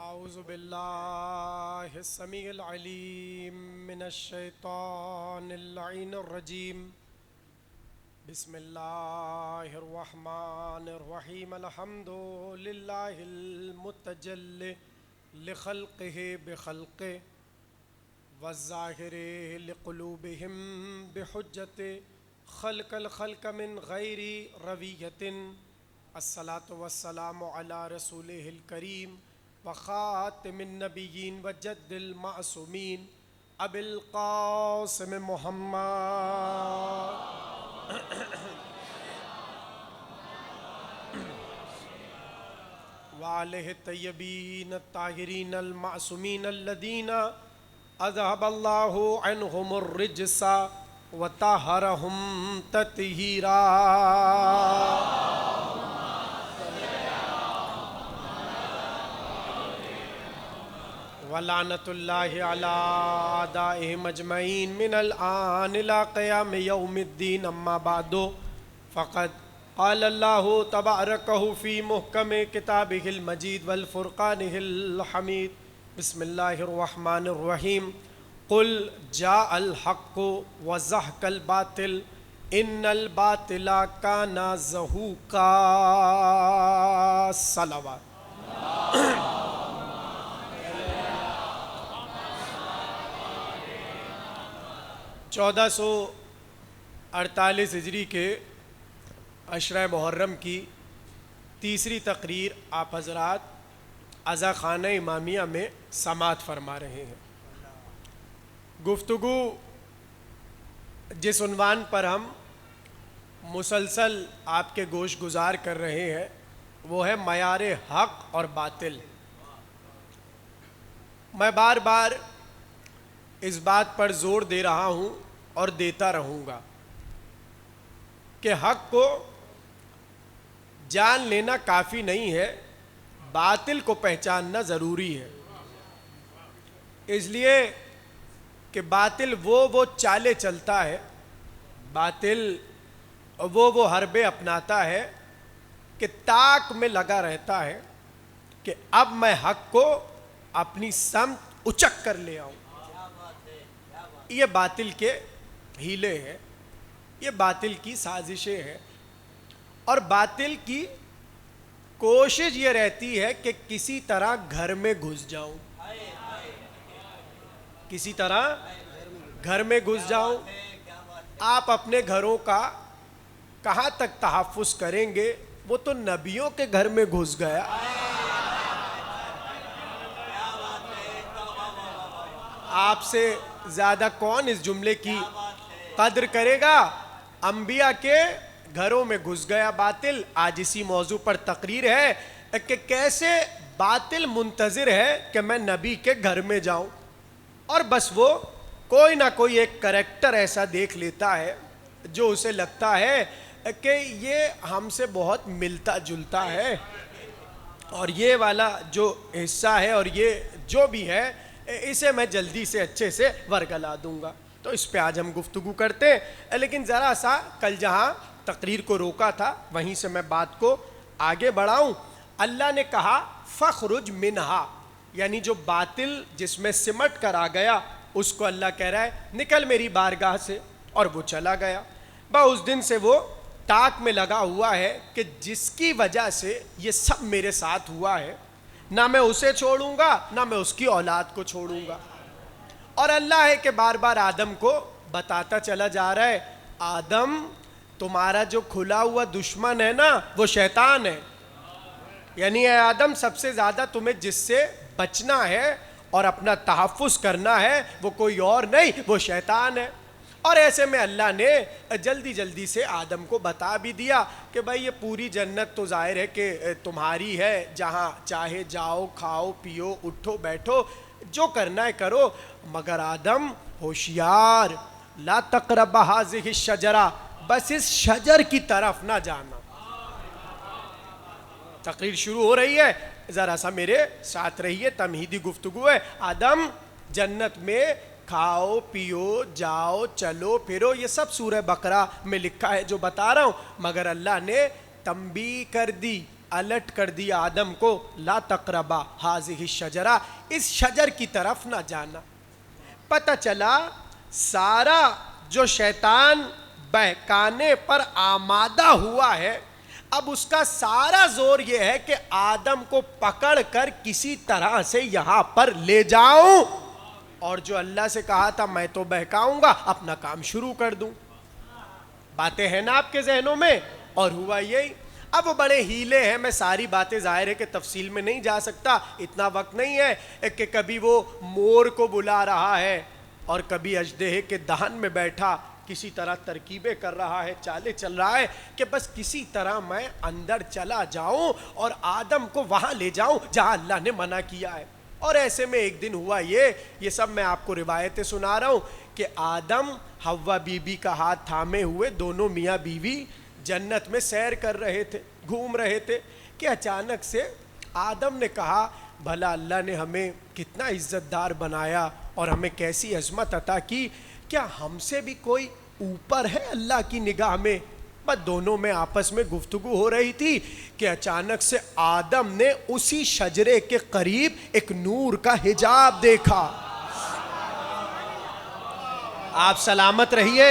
اعوذ باللہ السمیع العلیم من الشیطان اللعین الرجیم بسم اللہ الرحمن الرحیم الحمد للہ المتجلی لخلقہ بخلقہ والظاہر لقلوبہم بحجت خلق الخلق من غیر رویت الصلاة والسلام علی رسولہ الکریم وخاتم النبیین وجد المعصومین ابی القاسم محمد وآلہ الطیبین الطاہرین المعصومین الذین اذهب اللہ عنہم الرجس وطہرہم تطہیرا ولعنت اللہ علی اعدائہم اجمعین من الآن الى قیام یوم الدین اما بعد فقد قال اللہ تبارکہ فی محکم کتابہ المجید والفرقانہ الحمید بسم اللہ الرحمن الرحیم قل جاء الحق وزهق الباطل ان الباطل کان زہوقا صلوات 1448 ہجری کے عشرہ محرم کی تیسری تقریر آپ حضرات عزا خانہ امامیہ میں سماعت فرما رہے ہیں۔ گفتگو جس عنوان پر ہم مسلسل آپ کے گوش گزار کر رہے ہیں وہ ہے معیار حق اور باطل۔ میں بار بار اس بات پر زور دے رہا ہوں اور دیتا رہوں گا کہ حق کو جان لینا کافی نہیں ہے، باطل کو پہچاننا ضروری ہے۔ اس لیے کہ باطل وہ چالیں چلتا ہے، باطل وہ حربے اپناتا ہے کہ تاک میں لگا رہتا ہے کہ اب میں حق کو اپنی سمت اچک کر لے آؤں۔ یہ باطل کے ہیلے ہیں، یہ باطل کی سازشیں ہیں، اور باطل کی کوشش یہ رہتی ہے کہ کسی طرح گھر میں گھس جاؤں، کسی طرح گھر میں گھس جاؤں۔ آپ اپنے گھروں کا کہاں تک تحفظ کریں گے؟ وہ تو نبیوں کے گھر میں گھس گیا۔ آپ سے زیادہ کون اس جملے کی قدر کرے گا؟ انبیاء کے گھروں میں گھس گیا باطل۔ آج اسی موضوع پر تقریر ہے کہ کیسے باطل منتظر ہے کہ میں نبی کے گھر میں جاؤں، اور بس وہ کوئی نہ کوئی ایک کریکٹر ایسا دیکھ لیتا ہے جو اسے لگتا ہے کہ یہ ہم سے بہت ملتا جلتا ہے، اور یہ والا جو حصہ ہے اور یہ جو بھی ہے اسے میں جلدی سے اچھے سے ورگلا دوں گا۔ تو اس پہ آج ہم گفتگو کرتے ہیں، لیکن ذرا سا کل جہاں تقریر کو روکا تھا وہیں سے میں بات کو آگے بڑھاؤں۔ اللہ نے کہا فخرج منہا، یعنی جو باطل جس میں سمٹ کر آ گیا اس کو اللہ کہہ رہا ہے نکل میری بارگاہ سے، اور وہ چلا گیا۔ اس دن سے وہ تاک میں لگا ہوا ہے کہ جس کی وجہ سے یہ سب میرے ساتھ ہوا ہے، نہ میں اسے چھوڑوں گا نہ میں اس کی اولاد کو چھوڑوں گا۔ اور اللہ ہے کہ بار بار آدم کو بتاتا چلا جا رہا ہے آدم تمہارا جو کھلا ہوا دشمن ہے نا وہ شیطان ہے، یعنی اے آدم سب سے زیادہ تمہیں جس سے بچنا ہے اور اپنا تحفظ کرنا ہے وہ کوئی اور نہیں، وہ شیطان ہے۔ اور ایسے میں اللہ نے جلدی جلدی سے آدم کو بتا بھی دیا کہ بھائی یہ پوری جنت تو ظاہر ہے کہ تمہاری ہے، جہاں چاہے جاؤ، کھاؤ پیو، اٹھو بیٹھو، جو کرنا ہے کرو، مگر آدم ہوشیار، لا تقرب هذه الشجرہ، بس اس شجر کی طرف نہ جانا۔ تقریر شروع ہو رہی ہے، ذرا سا میرے ساتھ رہیے، تمہیدی گفتگو ہے۔ آدم جنت میں کھاؤ پیو جاؤ چلو پھرو، یہ سب سورہ بقرہ میں لکھا ہے جو بتا رہا ہوں، مگر اللہ نے تنبیہ کر دی الٹ کر دیا آدم کو، لا تقربا ہاذہ الشجرہ، اس شجر کی طرف نہ جانا۔ پتہ چلا سارا جو شیطان بہکانے پر آمادہ ہوا ہے، اب اس کا سارا زور یہ ہے کہ آدم کو پکڑ کر کسی طرح سے یہاں پر لے جاؤں، اور جو اللہ سے کہا تھا میں تو بہکاؤں گا، اپنا کام شروع کر دوں۔ باتیں ہیں نا آپ کے ذہنوں میں؟ اور ہوا یہی۔ اب وہ بڑے ہیلے ہیں، میں ساری باتیں ظاہر ہے کہ تفصیل میں نہیں جا سکتا، اتنا وقت نہیں ہے، کہ کبھی وہ مور کو بلا رہا ہے اور کبھی اژدہے کے دہن میں بیٹھا کسی طرح ترکیبیں کر رہا ہے، چالیں چل رہا ہے کہ بس کسی طرح میں اندر چلا جاؤں اور آدم کو وہاں لے جاؤں جہاں اللہ نے منع کیا ہے۔ اور ایسے میں ایک دن ہوا یہ سب میں آپ کو روایتیں سنا رہا ہوں کہ آدم حوا بی بی کا ہاتھ تھامے ہوئے دونوں میاں بیوی جنت میں سیر کر رہے تھے، گھوم رہے تھے، کہ اچانک سے آدم نے کہا بھلا اللہ نے ہمیں کتنا عزت دار بنایا اور ہمیں کیسی عظمت عطا کی، کیا ہم سے بھی کوئی اوپر ہے اللہ کی نگاہ میں؟ بس دونوں میں آپس میں گفتگو ہو رہی تھی کہ اچانک سے آدم نے اسی شجرے کے قریب ایک نور کا حجاب دیکھا۔ آپ سلامت رہیے،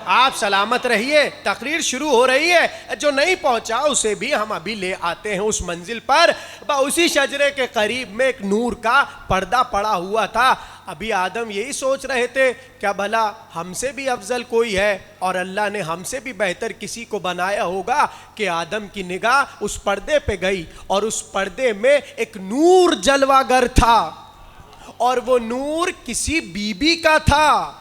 آپ سلامت رہیے، تقریر شروع ہو رہی ہے، جو نہیں پہنچا اسے بھی ہم ابھی لے آتے ہیں اس منزل پر۔ اسی شجرے کے قریب میں ایک نور کا پردہ پڑا ہوا تھا۔ ابھی آدم یہی سوچ رہے تھے کیا بھلا ہم سے بھی افضل کوئی ہے اور اللہ نے ہم سے بھی بہتر کسی کو بنایا ہوگا، کہ آدم کی نگاہ اس پردے پہ گئی اور اس پردے میں ایک نور جلوہ گر تھا، اور وہ نور کسی بی بی کا تھا،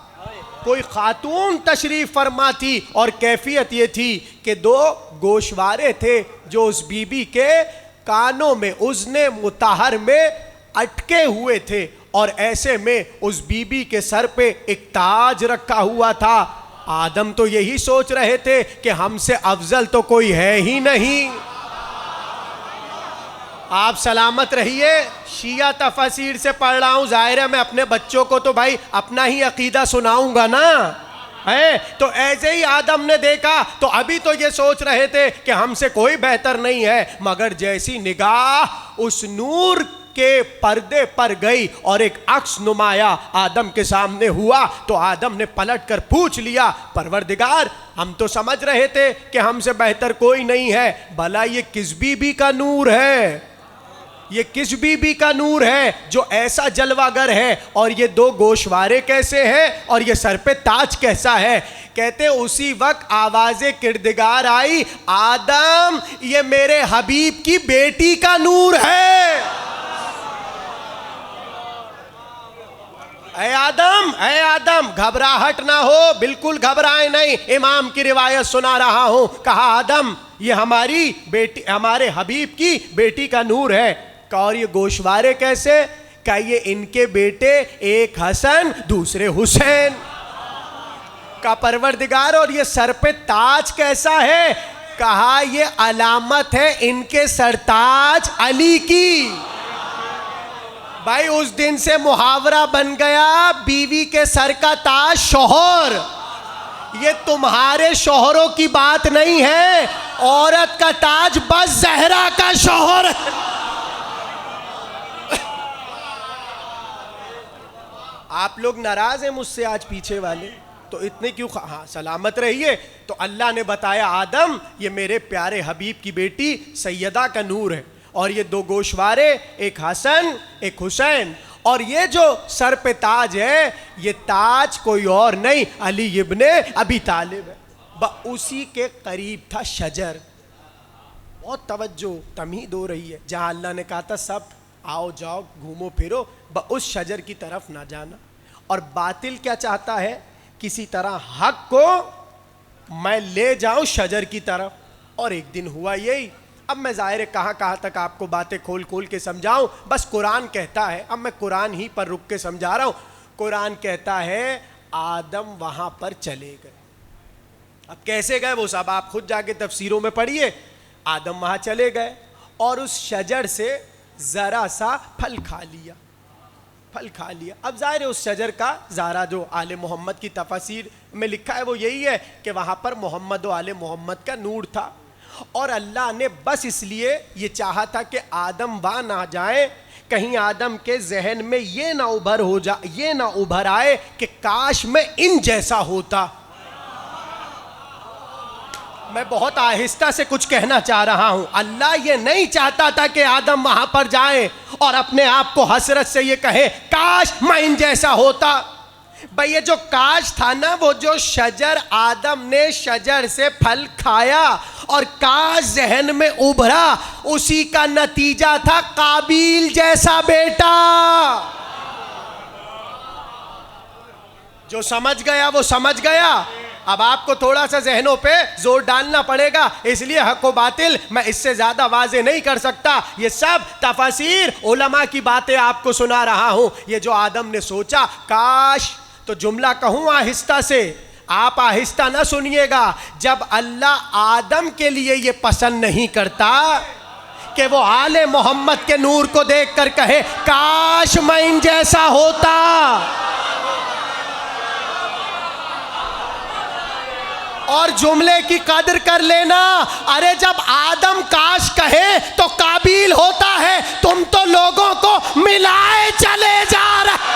کوئی خاتون تشریف فرما تھی، اور کیفیت یہ تھی کہ دو گوشوارے تھے جو اس بی بی کے کانوں میں اذن مطہر میں اٹکے ہوئے تھے، اور ایسے میں اس بی بی کے سر پہ ایک تاج رکھا ہوا تھا۔ آدم تو یہی سوچ رہے تھے کہ ہم سے افضل تو کوئی ہے ہی نہیں۔ آپ سلامت رہیے، شیعہ تفاسیر سے پڑھ رہا ہوں، ظاہر ہے میں اپنے بچوں کو تو بھائی اپنا ہی عقیدہ سناؤں گا نا، ہے تو ایسے ہی آدم نے دیکھا تو ابھی تو یہ سوچ رہے تھے کہ ہم سے کوئی بہتر نہیں ہے، مگر جیسی نگاہ اس نور کے پردے پر گئی اور ایک عکس نمایاں آدم کے سامنے ہوا، تو آدم نے پلٹ کر پوچھ لیا پروردگار ہم تو سمجھ رہے تھے کہ ہم سے بہتر کوئی نہیں ہے، بھلا یہ کس بی بی کا نور ہے؟ یہ کس بی بی کا نور ہے جو ایسا جلوہ گر ہے، اور یہ دو گوشوارے کیسے ہیں، اور یہ سر پہ تاج کیسا ہے؟ کہتے اسی وقت آواز کردگار آئی، آدم یہ میرے حبیب کی بیٹی کا نور ہے۔ اے آدم گھبراہٹ نہ ہو، بالکل گھبرائے نہیں، امام کی روایت سنا رہا ہوں، کہا آدم یہ ہماری بیٹی، ہمارے حبیب کی بیٹی کا نور ہے۔ اور یہ گوشوارے کیسے؟ کہ یہ ان کے بیٹے ایک حسن دوسرے حسین کا پروردگار، اور یہ سر پہ تاج کیسا ہے؟ کہا یہ علامت ہے ان کے سرتاج علی کی۔ بھائی اس دن سے محاورہ بن گیا، بیوی کے سر کا تاج شوہر۔ یہ تمہارے شوہروں کی بات نہیں ہے، عورت کا تاج بس زہرا کا شوہر ہے۔ آپ لوگ ناراض ہیں مجھ سے آج پیچھے والے، تو اتنے کیوں؟ ہاں سلامت رہیے۔ تو اللہ نے بتایا آدم یہ میرے پیارے حبیب کی بیٹی سیدہ کا نور ہے، اور یہ دو گوشوارے ایک حسن ایک حسین، اور یہ جو سر پہ تاج ہے یہ تاج کوئی اور نہیں علی ابن ابی طالب ہے۔ اسی کے قریب تھا شجر، بہت توجہ تمہید ہو رہی ہے، جہاں اللہ نے کہا تھا سب آؤ جاؤ گھومو پھرو، اس شجر کی طرف نہ جانا۔ اور باطل کیا چاہتا ہے؟ کسی طرح حق کو میں لے جاؤں شجر کی طرف۔ اور ایک دن ہوا یہی، اب میں ظاہر ہے کہاں تک آپ کو باتیں کھول کے سمجھاؤں، بس قرآن کہتا ہے، اب میں قرآن ہی پر رک کے سمجھا رہا ہوں۔ قرآن کہتا ہے آدم وہاں پر چلے گئے۔ اب کیسے گئے وہ سب آپ خود جا کے تفسیروں میں پڑھیے۔ آدم وہاں چلے گئے اور اس شجر سے ذرا سا پھل کھا لیا۔ اب ظاہر ہے اس شجر کا ظاہرہ جو آل محمد کی تفاسیر میں لکھا ہے وہ یہی ہے کہ وہاں پر محمد و آل محمد کا نور تھا، اور اللہ نے بس اس لیے یہ چاہا تھا کہ آدم وہاں نہ جائیں، کہیں آدم کے ذہن میں یہ نہ ابھر آئے کہ کاش میں ان جیسا ہوتا۔ میں بہت آہستہ سے کچھ کہنا چاہ رہا ہوں۔ اللہ یہ نہیں چاہتا تھا کہ آدم وہاں پر جائے اور اپنے آپ کو حسرت سے یہ کہے کاش میں ان جیسا ہوتا۔ بھئی یہ جو کاش تھا نا، وہ جو شجر، آدم نے شجر سے پھل کھایا اور کاش ذہن میں ابھرا، اسی کا نتیجہ تھا قابیل جیسا بیٹا۔ جو سمجھ گیا وہ سمجھ گیا۔ اب آپ کو تھوڑا سا ذہنوں پہ زور ڈالنا پڑے گا، اس لیے حق و باطل میں اس سے زیادہ واضح نہیں کر سکتا۔ یہ سب تفاسیر علماء کی باتیں آپ کو سنا رہا ہوں۔ یہ جو آدم نے سوچا کاش، تو جملہ کہوں آہستہ سے، آپ آہستہ نہ سنیے گا۔ جب اللہ آدم کے لیے یہ پسند نہیں کرتا کہ وہ آل محمد کے نور کو دیکھ کر کہے کاش میں ان جیسا ہوتا، اور جملے کی قدر کر لینا، ارے جب آدم کاش کہے تو قابیل ہوتا ہے، تم تو لوگوں کو ملائے چلے جا رہے۔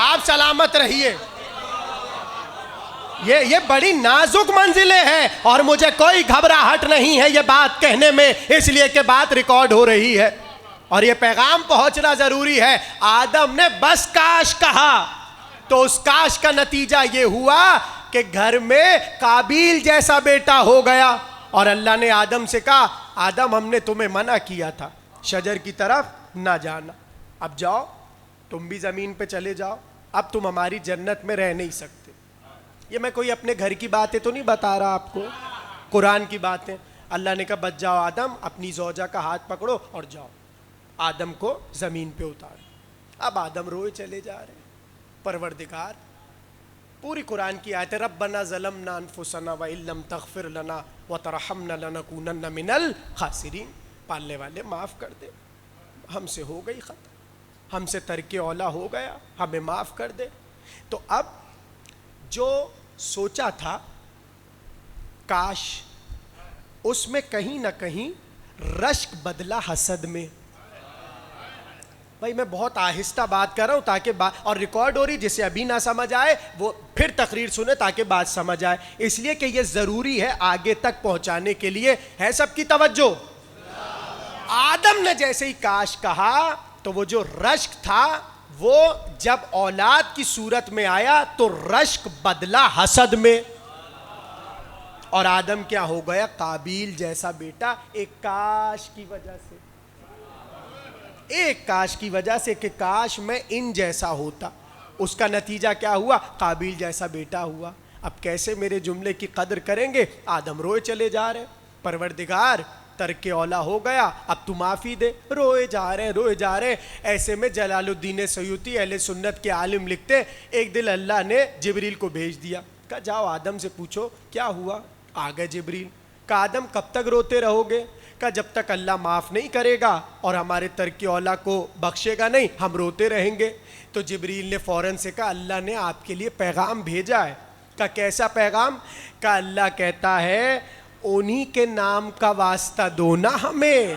آپ سلامت رہیے۔ یہ بڑی نازک منزلیں ہیں اور مجھے کوئی گھبراہٹ نہیں ہے یہ بات کہنے میں، اس لیے کہ بات ریکارڈ ہو رہی ہے اور یہ پیغام پہنچنا ضروری ہے۔ آدم نے بس کاش کہا تو اس کاش کا نتیجہ یہ ہوا کہ گھر میں قابیل جیسا بیٹا ہو گیا، اور اللہ نے آدم سے کہا آدم ہم نے تمہیں منع کیا تھا شجر کی طرف نہ جانا، اب جاؤ تم بھی زمین پہ چلے جاؤ، اب تم ہماری جنت میں رہ نہیں سکتے۔ یہ میں کوئی اپنے گھر کی باتیں تو نہیں بتا رہا آپ کو، قرآن کی باتیں۔ اللہ نے کہا بچ جاؤ آدم، اپنی زوجہ کا ہاتھ پکڑو اور جاؤ۔ آدم کو زمین پہ اتار۔ اب آدم روئے چلے جا رہے ہیں۔ پروردگار، پوری قرآن کی آیت ہے، ربنا ظلمنا انفسنا وان لم تغفر لنا وترحمنا لنکونن من الخاسرین، پالنے والے معاف کر دے، ہم سے ہو گئی خطا، ہم سے ترک اولا ہو گیا، ہمیں معاف کر دے۔ تو اب جو سوچا تھا کاش، اس میں کہیں نہ کہیں رشک بدلا حسد میں۔ بھائی میں بہت آہستہ بات کر رہا ہوں تاکہ بات اور ریکارڈ ہو رہی، جسے ابھی نہ سمجھ آئے وہ پھر تقریر سنے تاکہ بات سمجھ آئے، اس لیے کہ یہ ضروری ہے آگے تک پہنچانے کے لیے۔ ہے سب کی توجہ؟ آدم نے جیسے ہی کاش کہا تو وہ جو رشک تھا وہ جب اولاد کی صورت میں آیا تو رشک بدلا حسد میں، اور آدم کیا ہو گیا؟ قابیل جیسا بیٹا، ایک کاش کی وجہ سے، ایک کاش کی وجہ سے کہ کاش میں ان جیسا ہوتا۔ اس کا نتیجہ کیا ہوا؟ قابیل جیسا بیٹا ہوا۔ اب کیسے میرے جملے کی قدر کریں گے؟ آدم روئے چلے جا رہے، پروردگار ترک اولا ہو گیا، اب تو معافی دے، روئے جا رہے۔ ایسے میں جلال الدین سیوطی اہل سنت کے عالم لکھتے، ایک دن اللہ نے جبریل کو بھیج دیا، کہا جاؤ آدم سے پوچھو کیا ہوا۔ آ گئے جبریل، کہا آدم کب تک روتے رہو گے؟ کہا جب تک اللہ معاف نہیں کرے گا اور ہمارے ترک اولا کو بخشے گا نہیں، ہم روتے رہیں گے۔ تو جبریل نے فوراً سے کہا اللہ نے آپ کے لیے پیغام بھیجا ہے۔ کہا کیسا پیغام؟ کہا اللہ کہتا ہے انہی کے نام کا واسطہ دو نا ہمیں۔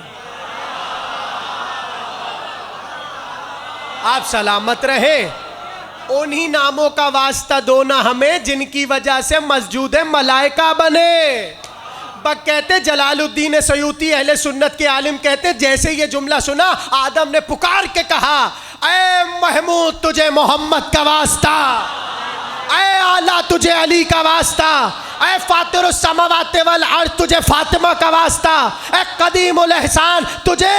آپ سلامت رہے، انہی ناموں کا واسطہ دو نا ہمیں جن کی وجہ سے مسجود ملائکہ بنے۔ کہتے جلال الدین سیوطی اہل سنت کے عالم کہتے جیسے یہ جملہ سنا آدم نے پکار کے کہا اے محمود تجھے محمد کا واسطہ، اے اعلیٰ تجھے علی کا واسطہ، اے فاطر السماوات والارض تجھے فاطمہ کا واسطہ، اے قدیم الاحسان تجھے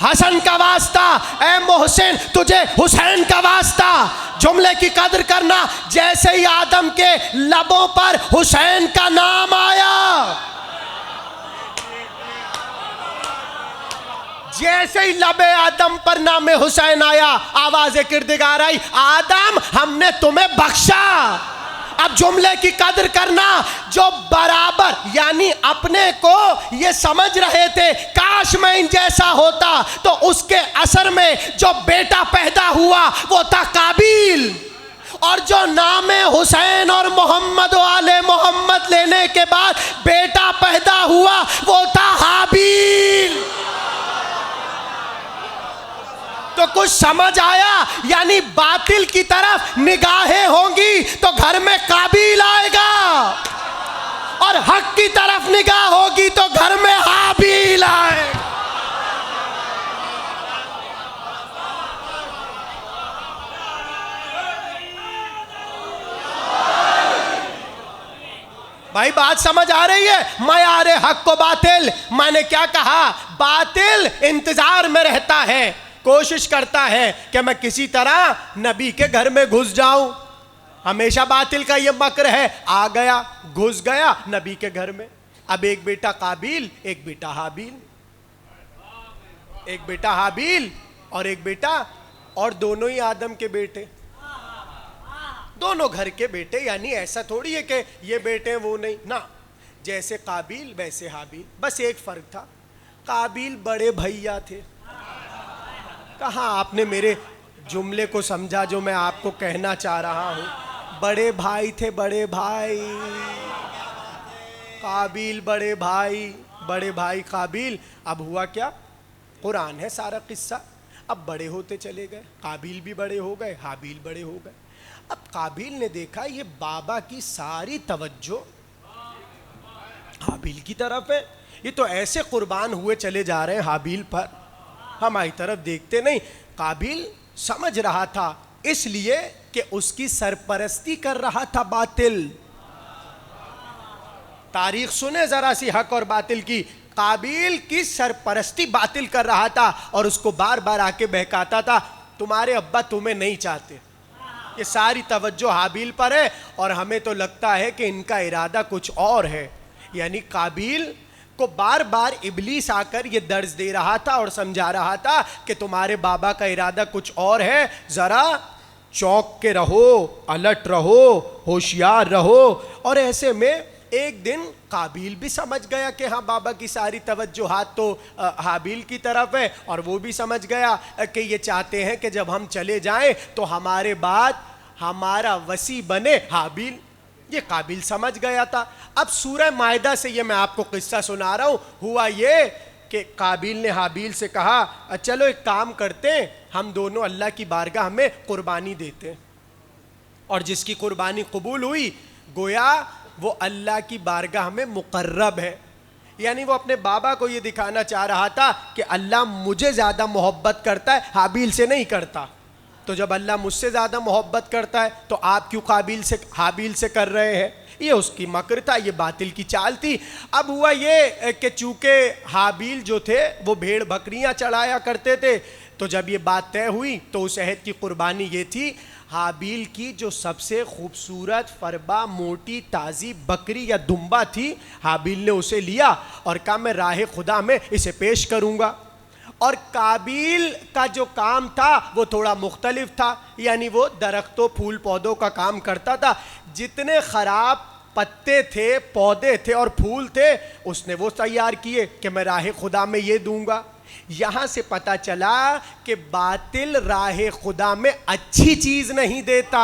حسن کا واسطہ، اے محسن تجھے حسین کا واسطہ۔ جملے کی قدر کرنا، جیسے ہی آدم کے لبوں پر حسین کا نام آیا، جیسے ہی لب آدم پر نام حسین آیا، آواز کردگار آئی آدم ہم نے تمہیں بخشا۔ اب جملے کی قدر کرنا، جو برابر یعنی یعنی اپنے کو یہ سمجھ رہے تھے کاش میں ان جیسا ہوتا. تو اس کے اثر میں جو بیٹا پیدا ہوا وہ تھا قابیل, اور جو نام حسین اور محمد و آل محمد لینے کے بعد بیٹا پیدا ہوا وہ تھا حابیل. تو کچھ سمجھ آیا؟ یعنی باطل کی طرف نگاہیں ہوں گی تو گھر میں قابیل آئے گا, اور حق کی طرف نگاہ ہوگی تو گھر میں حابیل آئے گا. بھائی بات سمجھ آ رہی ہے؟ معیار حق و باطل, میں نے کیا کہا؟ باطل انتظار میں رہتا ہے, کوشش کرتا ہے کہ میں کسی طرح نبی کے گھر میں گھس جاؤں. ہمیشہ باطل کا یہ مکر ہے, آ گیا گھس گیا نبی کے گھر میں. اب ایک بیٹا قابیل, ایک بیٹا حابیل, ایک بیٹا حابیل اور ایک بیٹا, اور دونوں ہی آدم کے بیٹے, دونوں گھر کے بیٹے. یعنی ایسا تھوڑی ہے کہ یہ بیٹے وہ نہیں, نہ, جیسے قابیل ویسے حابیل. بس ایک فرق تھا, قابیل بڑے بھیا تھے. کہاں آپ نے میرے جملے کو سمجھا جو میں آپ کو کہنا چاہ رہا ہوں؟ بڑے بھائی تھے, بڑے بھائی. قابیل بڑے بھائی, بڑے بھائی قابیل. اب ہوا کیا؟ قرآن ہے سارا قصہ. اب بڑے ہوتے چلے گئے, قابیل بھی بڑے ہو گئے, حابیل بڑے ہو گئے. اب قابیل نے دیکھا یہ بابا کی ساری توجہ حابیل کی طرف ہے, یہ تو ایسے قربان ہوئے چلے جا رہے ہیں حابیل پر, ہماری طرف دیکھتے نہیں. قابیل سمجھ رہا تھا اس لیے کہ اس کی سرپرستی کر رہا تھا باطل. تاریخ سنے ذرا سی حق اور باطل کی. قابیل کی سرپرستی باطل کر رہا تھا اور اس کو بار بار آ کے بہکاتا تھا, تمہارے ابا تمہیں نہیں چاہتے. یہ ساری توجہ حابیل پر ہے اور ہمیں تو لگتا ہے کہ ان کا ارادہ کچھ اور ہے. یعنی قابیل کو بار بار ابلیس آ کر یہ درس دے رہا تھا اور سمجھا رہا تھا کہ تمہارے بابا کا ارادہ کچھ اور ہے, ذرا چونک کے رہو, الرٹ رہو, ہوشیار رہو. اور ایسے میں ایک دن قابیل بھی سمجھ گیا کہ ہاں بابا کی ساری توجہات تو حابیل کی طرف ہے, اور وہ بھی سمجھ گیا کہ یہ چاہتے ہیں کہ جب ہم چلے جائیں تو ہمارے بعد ہمارا وصی بنے حابیل. یہ قابیل سمجھ گیا تھا. اب سورہ مائدہ سے یہ میں آپ کو قصہ سنا رہا ہوں. ہوا یہ کہ قابیل نے حابیل سے کہا چلو ایک کام کرتے ہیں, ہم دونوں اللہ کی بارگاہ میں قربانی دیتے ہیں, اور جس کی قربانی قبول ہوئی گویا وہ اللہ کی بارگاہ میں مقرب ہے. یعنی وہ اپنے بابا کو یہ دکھانا چاہ رہا تھا کہ اللہ مجھے زیادہ محبت کرتا ہے, حابیل سے نہیں کرتا. تو جب اللہ مجھ سے زیادہ محبت کرتا ہے تو آپ کیوں حابیل سے کر رہے ہیں؟ یہ اس کی مکر تھا, یہ باطل کی چال تھی. اب ہوا یہ کہ چونکہ حابیل جو تھے وہ بھیڑ بکریاں چڑھایا کرتے تھے, تو جب یہ بات طے ہوئی تو اس عہد کی قربانی یہ تھی, حابیل کی جو سب سے خوبصورت فربا موٹی تازی بکری یا دمبا تھی, حابیل نے اسے لیا اور کہا میں راہ خدا میں اسے پیش کروں گا. اور قابیل کا جو کام تھا وہ تھوڑا مختلف تھا, یعنی وہ درختوں پھول پودوں کا کام کرتا تھا. جتنے خراب پتے تھے, پودے تھے اور پھول تھے اس نے وہ تیار کیے کہ میں راہ خدا میں یہ دوں گا. یہاں سے پتا چلا کہ باطل راہ خدا میں اچھی چیز نہیں دیتا,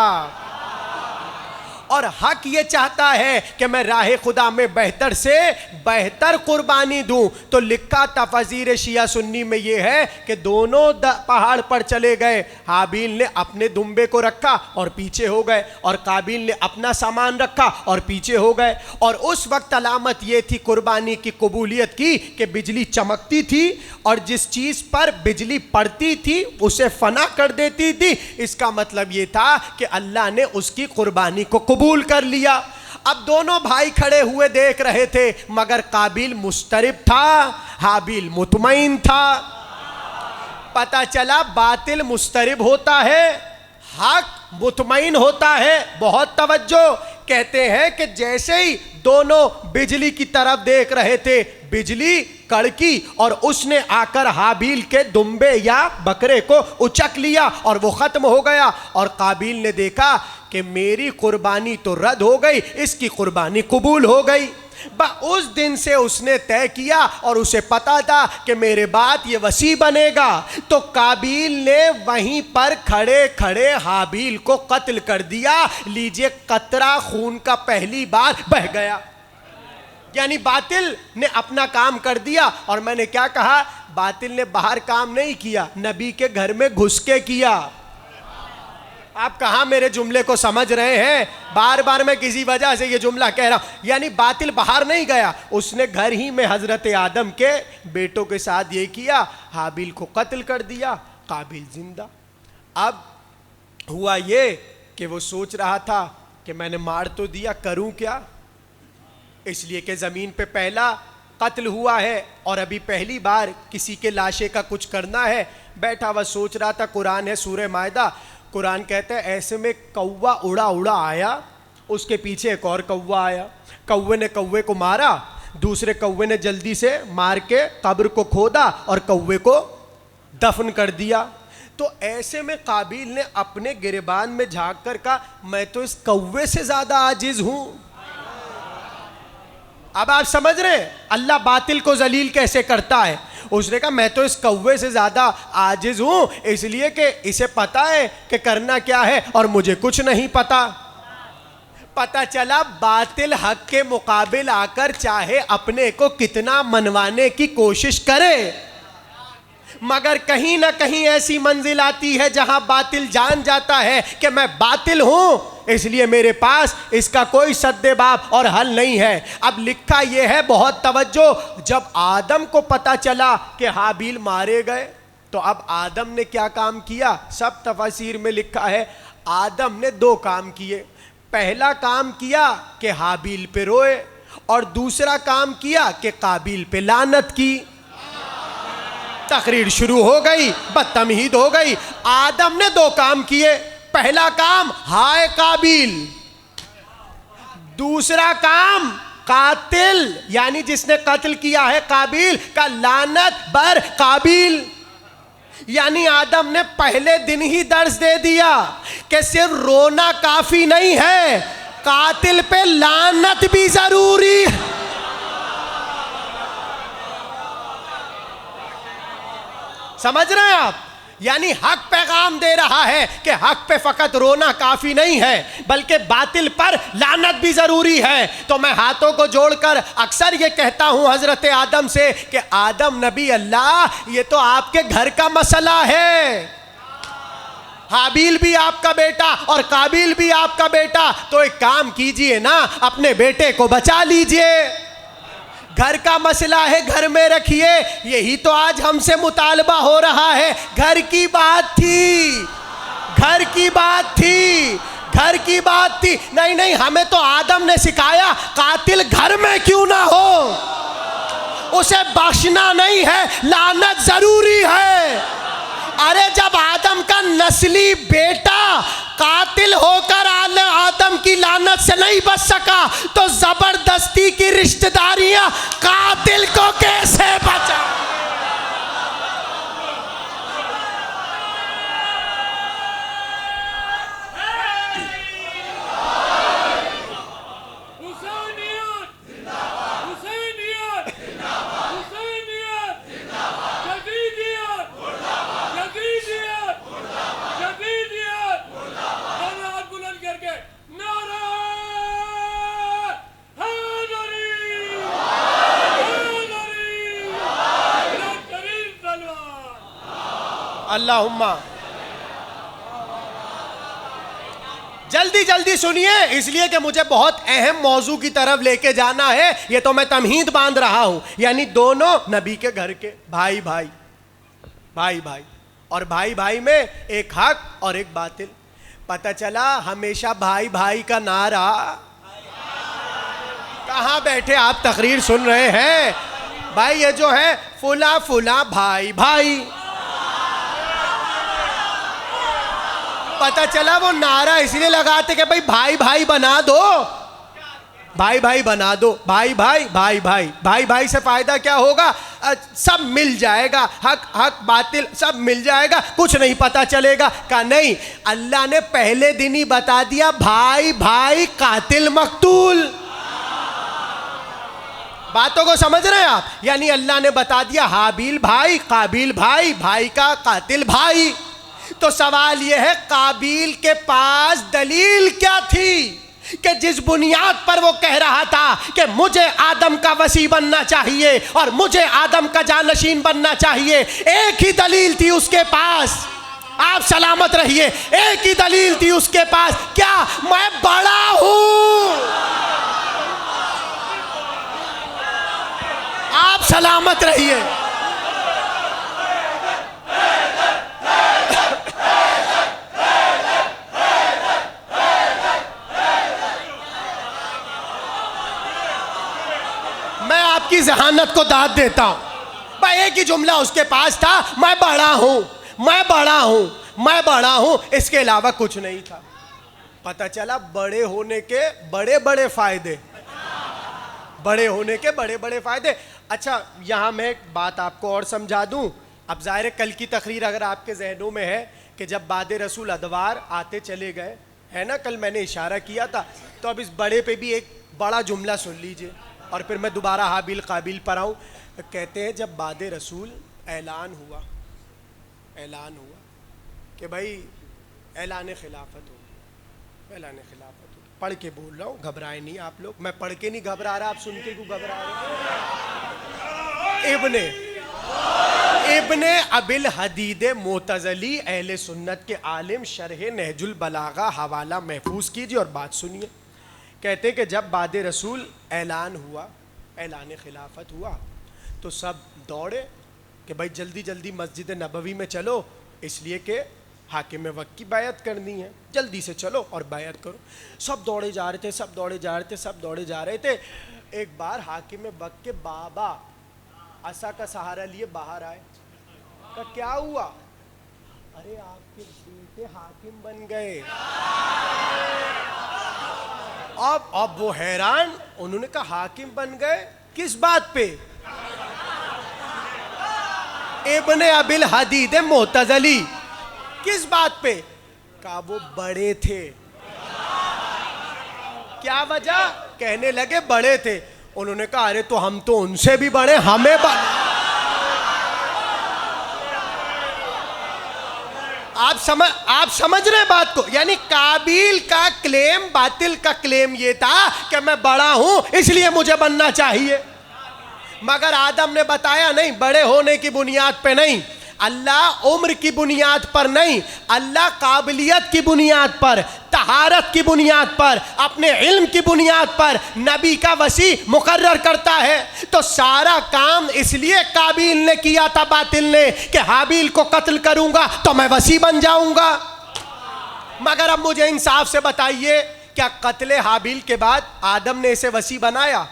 اور حق یہ چاہتا ہے کہ میں راہ خدا میں بہتر سے بہتر قربانی دوں. تو لکھا تفسیر شیعہ سنی میں یہ ہے کہ دونوں پہاڑ پر چلے گئے. حابیل نے اپنے دمبے کو رکھا اور پیچھے ہو گئے, اور قابیل نے اپنا سامان رکھا اور پیچھے ہو گئے. اور اس وقت علامت یہ تھی قربانی کی قبولیت کی کہ بجلی چمکتی تھی, اور جس چیز پر بجلی پڑتی تھی اسے فنا کر دیتی تھی. اس کا مطلب یہ تھا کہ اللہ نے اس کی قربانی کو قبول کر لیا. اب دونوں بھائی کھڑے ہوئے دیکھ رہے تھے, مگر قابیل مسترب تھا, حابیل مطمئن تھا. پتہ چلا باطل مسترب ہوتا ہے, حق مطمئن ہوتا ہے. بہت توجہ. کہتے ہیں کہ جیسے ہی دونوں بجلی کی طرف دیکھ رہے تھے, بجلی کڑکی اور اس نے آ کر حابیل کے دمبے یا بکرے کو اچک لیا اور وہ ختم ہو گیا. اور قابیل نے دیکھا کہ میری قربانی تو رد ہو گئی, اس کی قربانی قبول ہو گئی. اس دن سے اس نے طے کیا اور اسے پتا تھا کہ میرے بعد یہ وصی بنے گا. تو قابیل نے وہیں پر کھڑے کھڑے حابیل کو قتل کر دیا. لیجئے قطرہ خون کا پہلی بار بہہ گیا. یعنی باطل نے اپنا کام کر دیا. اور میں نے کیا کہا؟ باطل نے باہر کام نہیں کیا, نبی کے گھر میں گھس کے کیا. آپ کہاں میرے جملے کو سمجھ رہے ہیں؟ بار بار میں کسی وجہ سے یہ جملہ کہہ رہا ہوں. یعنی باطل باہر نہیں گیا, اس نے گھر ہی میں حضرت آدم کے بیٹوں کے ساتھ یہ کیا, حابیل کو قتل کر دیا, قابیل زندہ. اب ہوا یہ کہ وہ سوچ رہا تھا کہ میں نے مار تو دیا, کروں کیا؟ اس لیے کہ زمین پہ پہلا قتل ہوا ہے اور ابھی پہلی بار کسی کے لاشے کا کچھ کرنا ہے. بیٹھا ہوا سوچ رہا تھا. قرآن ہے سورہ مائدہ, قرآن کہتا ہے ایسے میں کوا اڑا اڑا آیا, اس کے پیچھے ایک اور کوا آیا. کوے نے کوے کو مارا, دوسرے کوے نے جلدی سے مار کے قبر کو کھودا اور کوے کو دفن کر دیا. تو ایسے میں قابیل نے اپنے گریبان میں جھانک کر کہا میں تو اس کوے سے زیادہ عاجز ہوں. اب آپ سمجھ رہے ہیں اللہ باطل کو ذلیل کیسے کرتا ہے؟ اس نے کہا میں تو اس کوے سے زیادہ عاجز ہوں, اس لیے کہ اسے پتا ہے کہ کرنا کیا ہے اور مجھے کچھ نہیں پتا. پتا چلا باطل حق کے مقابل آ کر چاہے اپنے کو کتنا منوانے کی کوشش کرے, مگر کہیں نہ کہیں ایسی منزل آتی ہے جہاں باطل جان جاتا ہے کہ میں باطل ہوں, اس لیے میرے پاس اس کا کوئی سد باب اور حل نہیں ہے. اب لکھا یہ ہے, بہت توجہ, جب آدم کو پتا چلا کہ حابیل مارے گئے تو اب آدم نے کیا کام کیا؟ سب تفاسیر میں لکھا ہے آدم نے دو کام کیے. پہلا کام کیا کہ حابیل پہ روئے, اور دوسرا کام کیا کہ قابیل پہ لعنت کی. تقریر شروع ہو گئی, بدتمہید ہو گئی. آدم نے دو کام کیے, پہلا کام ہائے قابیل, دوسرا کام قاتل یعنی جس نے قتل کیا ہے قابیل کا لعنت بر قابیل. یعنی آدم نے پہلے دن ہی درس دے دیا کہ صرف رونا کافی نہیں ہے, قاتل پہ لعنت بھی ضروری ہے. سمجھ رہے ہیں آپ؟ یعنی حق پیغام دے رہا ہے کہ حق پہ فقط رونا کافی نہیں ہے بلکہ باطل پر لعنت بھی ضروری ہے. تو میں ہاتھوں کو جوڑ کر اکثر یہ کہتا ہوں حضرت آدم سے کہ آدم نبی اللہ, یہ تو آپ کے گھر کا مسئلہ ہے. حابیل بھی آپ کا بیٹا اور قابیل بھی آپ کا بیٹا, تو ایک کام کیجئے نا, اپنے بیٹے کو بچا لیجئے. گھر کا مسئلہ ہے, گھر میں رکھیے. یہی تو آج ہم سے مطالبہ ہو رہا ہے. گھر کی بات تھی, گھر کی بات تھی, گھر کی بات تھی. نہیں, ہمیں تو آدم نے سکھایا قاتل گھر میں کیوں نہ ہو, اسے بخشنا نہیں ہے, لعنت ضروری ہے. ارے جب آدم کا نسلی بیٹا قاتل ہو کر آدم کی لعنت سے نہیں بچ سکا تو زبردستی کی رشتہ داریاں قاتل کو کیسے بچا؟ اللہم جلدی سنیے, اس لیے کہ مجھے بہت اہم موضوع کی طرف لے کے جانا ہے. یہ تو میں تمہید باندھ رہا ہوں. یعنی دونوں نبی کے گھر کے بھائی اور بھائی میں ایک حق اور ایک باطل. پتہ چلا ہمیشہ بھائی کا نعرہ, کہاں بیٹھے آپ تقریر سن رہے ہیں بھائی, یہ جو ہے فلاں بھائی. پتہ چلا وہ نعرہ اس لیے لگاتے کہ بھائی بنا دو, بھائی بنا دو, بھائی سے فائدہ کیا ہوگا؟ سب مل جائے گا, حق باطل سب مل جائے گا, کچھ نہیں پتا چلے گا. کہا نہیں, اللہ نے پہلے دن ہی بتا دیا بھائی قاتل مقتول. باتوں کو سمجھ رہے ہیں آپ؟ یعنی اللہ نے بتا دیا حابیل بھائی، قابیل بھائی، بھائی کا قاتل بھائی. تو سوال یہ ہے قابیل کے پاس دلیل کیا تھی کہ جس بنیاد پر وہ کہہ رہا تھا کہ مجھے آدم کا وصی بننا چاہیے اور مجھے آدم کا جانشین بننا چاہیے، ایک ہی دلیل تھی اس کے پاس. آپ سلامت رہیے. ایک ہی دلیل تھی اس کے پاس، کیا؟ میں بڑا ہوں. آپ سلامت رہیے. میں آپ کی ذہانت کو داد دیتا ہوں. بھائی ایک ہی جملہ اس کے پاس تھا، میں بڑا ہوں، میں بڑا ہوں، میں بڑا ہوں. اس کے علاوہ کچھ نہیں تھا. پتہ چلا بڑے ہونے کے بڑے بڑے فائدے، بڑے ہونے کے بڑے بڑے فائدے. اچھا یہاں میں ایک بات آپ کو اور سمجھا دوں. اب ظاہر ہے کل کی تقریر اگر آپ کے ذہنوں میں ہے کہ جب بعد رسول ادوار آتے چلے گئے ہے نا، کل میں نے اشارہ کیا تھا، تو اب اس بڑے پہ بھی ایک بڑا جملہ سن لیجئے اور پھر میں دوبارہ حابیل قابیل پر آؤں. کہتے ہیں جب بعد رسول اعلان ہوا کہ بھائی اعلان خلافت ہو، اعلان خلافت ہو. پڑھ کے بول رہا ہوں، گھبرائے نہیں آپ لوگ. میں پڑھ کے نہیں گھبرا رہا، آپ سن کے کیوں گھبرا رہے؟ ابن ابی الحدید معتزلی اہل سنت کے عالم، شرح نہج البلاغہ حوالہ محفوظ کیجیے اور بات سنیے. کہتے کہ جب بعد رسول اعلان ہوا، اعلان خلافت ہوا، تو سب دوڑے کہ بھائی جلدی جلدی مسجد نبوی میں چلو، اس لیے کہ حاکم وقت کی بیعت کرنی ہے، جلدی سے چلو اور بیعت کرو. سب دوڑے جا رہے تھے، سب دوڑے جا رہے تھے، سب دوڑے جا رہے تھے. ایک بار حاکم وقت کے بابا عصا کا سہارا لیے باہر آئے. کہا کیا ہوا؟ ارے آپ کے بیٹے حاکم بن گئے. اب وہ حیران، انہوں نے کہا حاکم بن گئے کس بات پہ؟ ابن ابی الحدید معتزلی کس بات پہ؟ کہا وہ بڑے تھے. کیا وجہ؟ کہنے لگے بڑے تھے. انہوں نے کہا ارے تو ہم تو ان سے بھی بڑے، ہمیں آپ سمجھ رہے بات کو؟ یعنی قابیل کا کلیم، باطل کا کلیم یہ تھا کہ میں بڑا ہوں اس لیے مجھے بننا چاہیے. مگر آدم نے بتایا نہیں، بڑے ہونے کی بنیاد پہ نہیں، اللہ عمر کی بنیاد پر نہیں، اللہ قابلیت کی بنیاد پر، طہارت کی بنیاد پر، اپنے علم کی بنیاد پر نبی کا وصی مقرر کرتا ہے. تو سارا کام اس لیے قابیل نے کیا تھا باطل نے کہ حابیل کو قتل کروں گا تو میں وصی بن جاؤں گا. مگر اب مجھے انصاف سے بتائیے، کیا قتل حابیل کے بعد آدم نے اسے وصی بنایا؟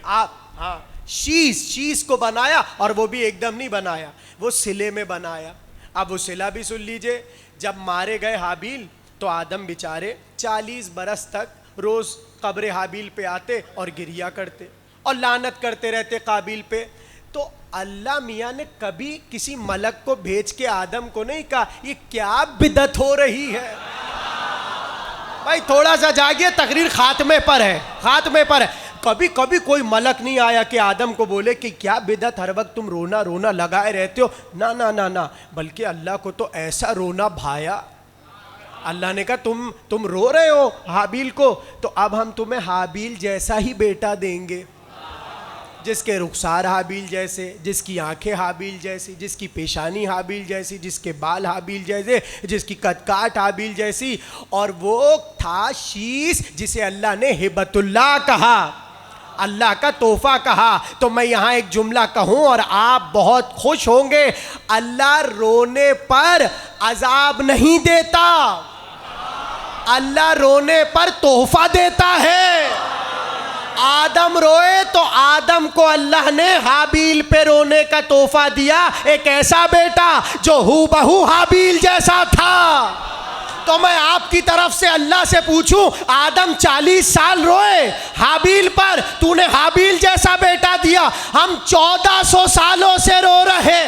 ہاں، شیش کو بنایا، اور وہ بھی ایک دم نہیں بنایا، وہ صلے میں بنایا. اب وہ صلہ بھی سن لیجئے. جب مارے گئے حابیل تو آدم بیچارے 40 برس تک روز قبر حابیل پہ آتے اور گریہ کرتے اور لعنت کرتے رہتے قابیل پہ. تو اللہ میاں نے کبھی کسی ملک کو بھیج کے آدم کو نہیں کہا یہ کیا بدعت ہو رہی ہے؟ بھائی تھوڑا سا جاگیے، تقریر خاتمے پر ہے، خاتمے پر ہے. کبھی کوئی ملک نہیں آیا کہ آدم کو بولے کہ کیا بدعت، ہر وقت تم رونا لگائے رہتے ہو. نہ، بلکہ اللہ کو تو ایسا رونا بھایا. اللہ نے کہا تم رو رہے ہو حابیل کو، تو اب ہم تمہیں حابیل جیسا ہی بیٹا دیں گے، جس کے رخسار حابیل جیسے، جس کی آنکھیں حابیل جیسی، جس کی پیشانی حابیل جیسی، جس کے بال حابیل جیسے، جس کی قد کاٹ حابیل جیسی. اور وہ تھا شیش جسے اللہ نے ہبت اللہ کہا، اللہ کا تحفہ کہا. تو میں یہاں ایک جملہ کہوں اور آپ بہت خوش ہوں گے، اللہ رونے پر عذاب نہیں دیتا، اللہ رونے پر تحفہ دیتا ہے. آدم روئے تو آدم کو اللہ نے حابیل پہ رونے کا تحفہ دیا، ایک ایسا بیٹا جو ہو بہو حابیل جیسا تھا. تو میں آپ کی طرف سے اللہ سے پوچھوں، آدم 40 سال روئے حابیل پر، تو نے حابیل جیسا بیٹا دیا. ہم 1400 سالوں سے رو رہے،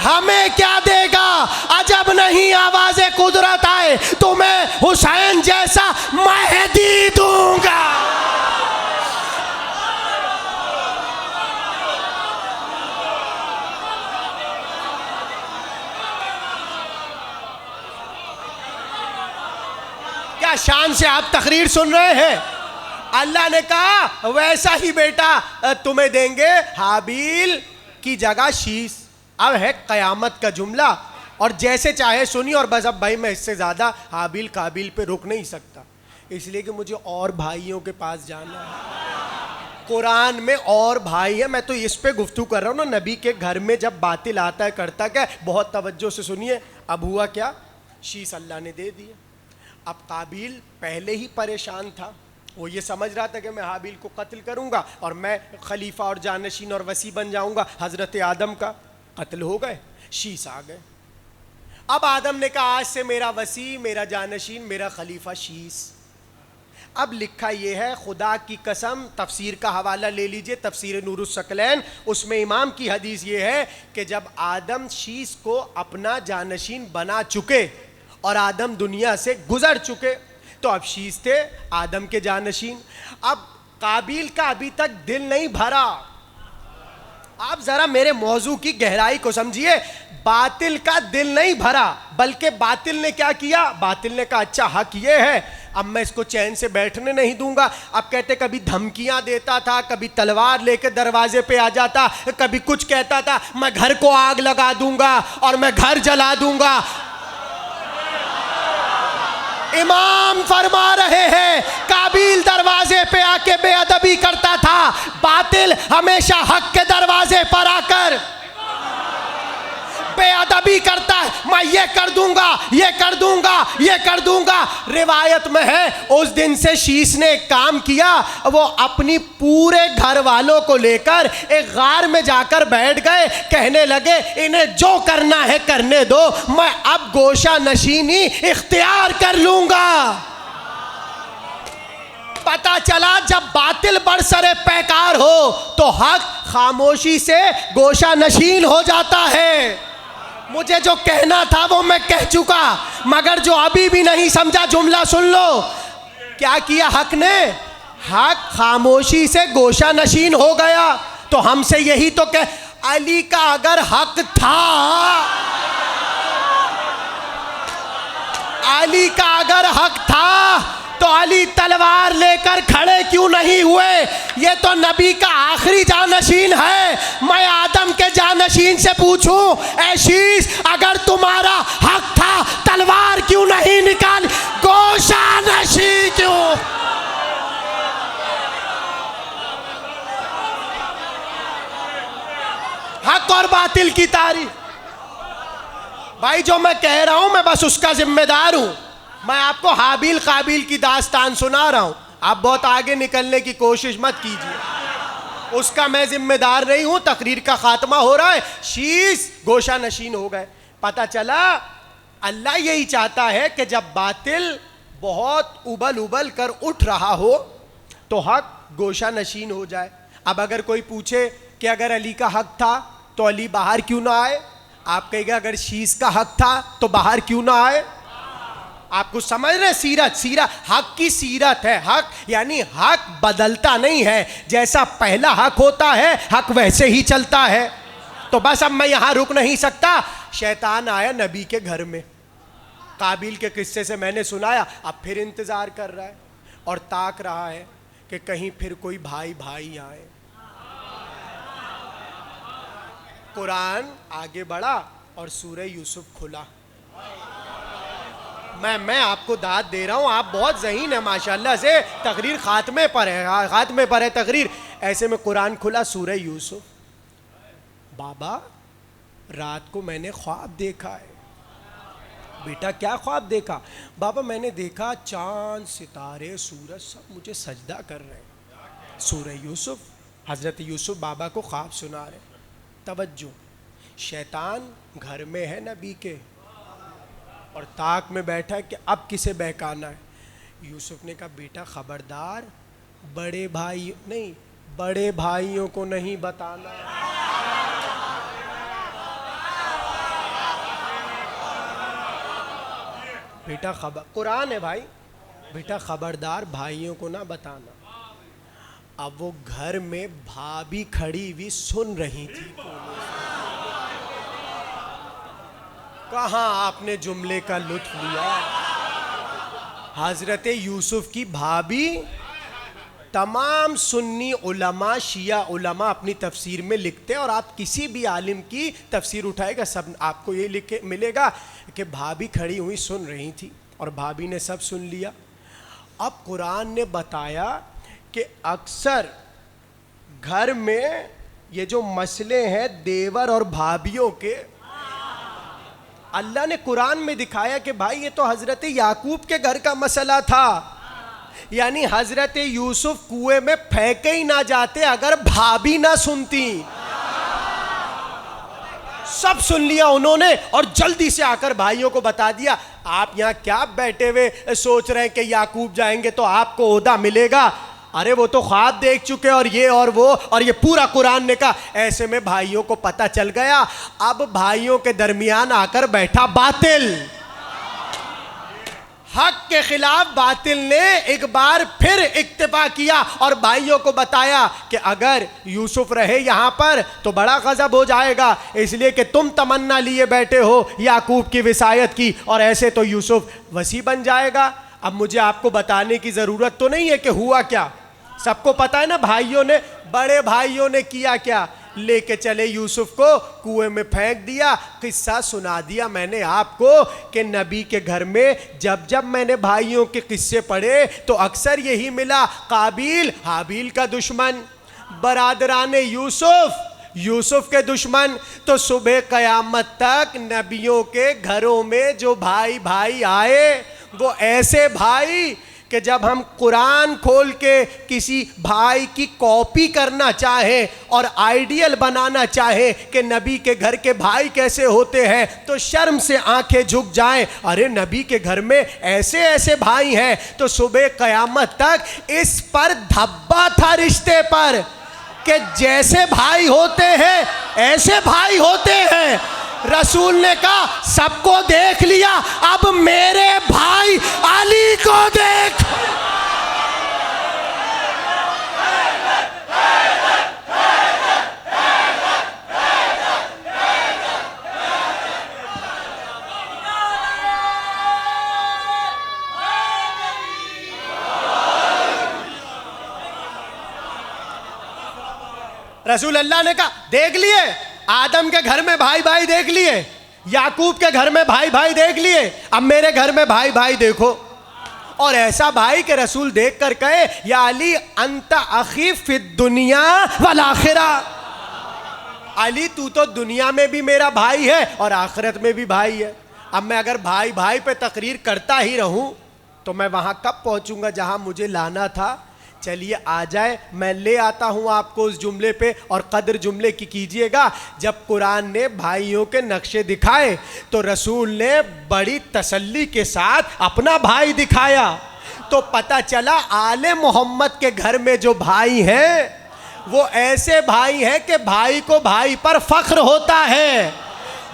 ہمیں کیا دے گا؟ عجب نہیں آواز قدرت آئے تو میں حسین جیسا مہدی دوں گا. شان سے آپ تقریر سن رہے ہیں. اللہ نے کہا ویسا ہی بیٹا تمہیں دیں گے حابیل کی جگہ شیش. اب ہے قیامت کا جملہ اور جیسے چاہے سنی. اور بس اب بھائی میں اس سے زیادہ حابیل قابیل پہ رک نہیں سکتا, اس لیے کہ مجھے اور بھائیوں کے پاس جانا ہے. قرآن میں اور بھائی ہے, میں تو اس پہ گفتگو کر رہا ہوں نا. نبی کے گھر میں جب باطل آتا ہے کرتا کیا, بہت توجہ سے سنیے. اب ہوا کیا, شیش اللہ نے دے دیا. اب قابیل پہلے ہی پریشان تھا, وہ یہ سمجھ رہا تھا کہ میں حابیل کو قتل کروں گا اور میں خلیفہ اور جانشین اور وصی بن جاؤں گا حضرت آدم کا. قتل ہو گئے, شیش آ گئے. اب آدم نے کہا آج سے میرا وصی, میرا جانشین, میرا خلیفہ شیش. اب لکھا یہ ہے, خدا کی قسم, تفسیر کا حوالہ لے لیجئے, تفسیر نور الثقلین, اس میں امام کی حدیث یہ ہے کہ جب آدم شیش کو اپنا جانشین بنا چکے اور آدم دنیا سے گزر چکے تو اب شیش تھے آدم کے جانشین. اب قابیل کا ابھی تک دل نہیں بھرا. آپ ذرا میرے موضوع کی گہرائی کو سمجھیے. باطل کا دل نہیں بھرا, بلکہ باطل نے کیا کیا, باطل نے کہا اچھا حق یہ ہے, اب میں اس کو چین سے بیٹھنے نہیں دوں گا. اب کہتے کبھی دھمکیاں دیتا تھا, کبھی تلوار لے کے دروازے پہ آ جاتا, کبھی کچھ کہتا تھا میں گھر کو آگ لگا دوں گا اور میں گھر جلا دوں گا. امام فرما رہے ہیں قابیل دروازے پہ آ کے بے ادبی کرتا تھا, باطل ہمیشہ حق کے دروازے پر آ کر بے ادبی کرتا ہے, میں یہ کر دوں گا, یہ کر دوں گا, یہ کر دوں گا. روایت میں ہے اس دن سے شیش نے ایک کام کیا, وہ اپنی پورے گھر والوں کو لے کر ایک غار میں جا کر بیٹھ گئے. کہنے لگے انہیں جو کرنا ہے کرنے دو, میں اب گوشہ نشینی اختیار کر لوں گا. پتا چلا جب باطل برسر پیکار ہو تو حق خاموشی سے گوشہ نشین ہو جاتا ہے. مجھے جو کہنا تھا وہ میں کہہ چکا, مگر جو ابھی بھی نہیں سمجھا جملہ سن لو. کیا کیا حق نے, حق خاموشی سے گوشہ نشین ہو گیا. تو ہم سے یہی تو کہ علی کا اگر حق تھا, علی کا اگر حق تھا تو علی تلوار لے کر کھڑے کیوں نہیں ہوئے؟ یہ تو نبی کا آخری جانشین ہے. میں آدم کے جانشین سے پوچھوں اے شیش اگر تمہارا حق تھا تلوار کیوں نہیں نکال, گوشہ نشین کیوں؟ حق اور باطل کی تعریف. بھائی جو میں کہہ رہا ہوں میں بس اس کا ذمہ دار ہوں. میں آپ کو حابیل قابیل کی داستان سنا رہا ہوں, آپ بہت آگے نکلنے کی کوشش مت کیجیے, اس کا میں ذمہ دار نہیں ہوں. تقریر کا خاتمہ ہو رہا ہے, شیش گوشہ نشین ہو گئے. پتہ چلا اللہ یہی چاہتا ہے کہ جب باطل بہت ابل کر اٹھ رہا ہو تو حق گوشہ نشین ہو جائے. اب اگر کوئی پوچھے کہ اگر علی کا حق تھا تو علی باہر کیوں نہ آئے, آپ کہے گا اگر شیش کا حق تھا تو باہر کیوں نہ آئے. آپ کو سمجھ رہے, سیرت حق کی سیرت ہے. حق یعنی حق بدلتا نہیں ہے, جیسا پہلا حق ہوتا ہے حق ویسے ہی چلتا ہے. تو بس اب میں یہاں رک نہیں سکتا. شیطان آیا نبی کے گھر میں, قابیل کے قصے سے میں نے سنایا, اب پھر انتظار کر رہا ہے اور تاک رہا ہے کہ کہیں پھر کوئی بھائی آئے. قرآن آگے بڑھا اور سورہ یوسف کھلا. میں آپ کو داد دے رہا ہوں, آپ بہت ذہین ہیں ماشاءاللہ سے, تقریر خاتمے پر ہے تقریر. ایسے میں قرآن کھلا سورہ یوسف. بابا رات کو میں نے خواب دیکھا ہے. بیٹا کیا خواب دیکھا؟ بابا میں نے دیکھا چاند ستارے سورج سب مجھے سجدہ کر رہے ہیں. سورہ یوسف, حضرت یوسف بابا کو خواب سنا رہے. توجہ, شیطان گھر میں ہے نبی کے اور تاک میں بیٹھا ہے کہ اب کسے بہکانا ہے. یوسف نے کہا بیٹا خبردار, بڑے بھائیوں کو نہیں بتانا. بیٹا قرآن ہے بھائی, بیٹا خبردار بھائیوں کو نہ بتانا. اب وہ گھر میں بھابھی کھڑی ہوئی سن رہی تھی. کہاں آپ نے جملے کا لطف لیا. حضرت یوسف کی بھابھی. تمام سنی علماء شیعہ علماء اپنی تفسیر میں لکھتے ہیں، اور آپ کسی بھی عالم کی تفسیر اٹھائے گا سب آپ کو یہ لکھے ملے گا کہ بھابھی کھڑی ہوئی سن رہی تھی اور بھابھی نے سب سن لیا. اب قرآن نے بتایا کہ اکثر گھر میں یہ جو مسئلے ہیں دیور اور بھابھیوں کے، اللہ نے قرآن میں دکھایا کہ بھائی یہ تو حضرت یعقوب کے گھر کا مسئلہ تھا. یعنی حضرت یوسف کنویں میں پھینکے ہی نہ جاتے اگر بھابھی نہ سنتی. سب سن لیا انہوں نے اور جلدی سے آ کر بھائیوں کو بتا دیا. آپ یہاں کیا بیٹھے ہوئے سوچ رہے ہیں کہ یعقوب جائیں گے تو آپ کو عہدہ ملے گا؟ ارے وہ تو خواب دیکھ چکے اور یہ اور وہ، اور یہ پورا قرآن نے کہا. ایسے میں بھائیوں کو پتہ چل گیا. اب بھائیوں کے درمیان آ کر بیٹھا باطل. حق کے خلاف باطل نے ایک بار پھر اکتفا کیا اور بھائیوں کو بتایا کہ اگر یوسف رہے یہاں پر تو بڑا غضب ہو جائے گا، اس لیے کہ تم تمنا لیے بیٹھے ہو یعقوب کی وصایت کی، اور ایسے تو یوسف وصی بن جائے گا. اب مجھے آپ کو بتانے کی ضرورت تو نہیں ہے کہ ہوا کیا، سب کو پتا ہے نا. بھائیوں نے، بڑے بھائیوں نے کیا کیا؟ لے کے چلے یوسف کو کنویں میں پھینک دیا. قصہ سنا دیا میں نے آپ کو کہ نبی کے گھر میں جب جب میں نے بھائیوں کے قصے پڑھے تو اکثر یہی ملا، قابیل حابیل کا دشمن، برادران یوسف کے دشمن. تو صبح قیامت تک نبیوں کے گھروں میں جو بھائی آئے وہ ایسے بھائی کہ جب ہم قرآن کھول کے کسی بھائی کی کاپی کرنا چاہیں اور آئیڈیل بنانا چاہیں کہ نبی کے گھر کے بھائی کیسے ہوتے ہیں تو شرم سے آنکھیں جھک جائیں. ارے نبی کے گھر میں ایسے ایسے بھائی ہیں. تو صبح قیامت تک اس پر دھبا تھا رشتے پر کہ جیسے بھائی ہوتے ہیں ایسے بھائی ہوتے ہیں. رسول نے کہا سب کو دیکھ لیا، اب میرے بھائی علی کو دیکھ. رسول اللہ نے کہا دیکھ لیے، آدم کے گھر میں بھائی دیکھ لیے، یعقوب کے گھر میں بھائی دیکھ لیے، اب میرے گھر میں بھائی دیکھو. اور ایسا بھائی کہ رسول دیکھ کر کہے یا علی انت اخی فی الدنیا والآخرہ. علی تو دنیا میں بھی میرا بھائی ہے اور آخرت میں بھی بھائی ہے. اب میں اگر بھائی پہ تقریر کرتا ہی رہوں تو میں وہاں کب پہنچوں گا جہاں مجھے لانا تھا؟ چلیے آ جائے، میں لے آتا ہوں آپ کو اس جملے پہ، اور قدر جملے کی کیجئے گا. جب قرآن نے بھائیوں کے نقشے دکھائے تو رسول نے بڑی تسلی کے ساتھ اپنا بھائی دکھایا. تو پتہ چلا آل محمد کے گھر میں جو بھائی ہیں وہ ایسے بھائی ہیں کہ بھائی کو بھائی پر فخر ہوتا ہے.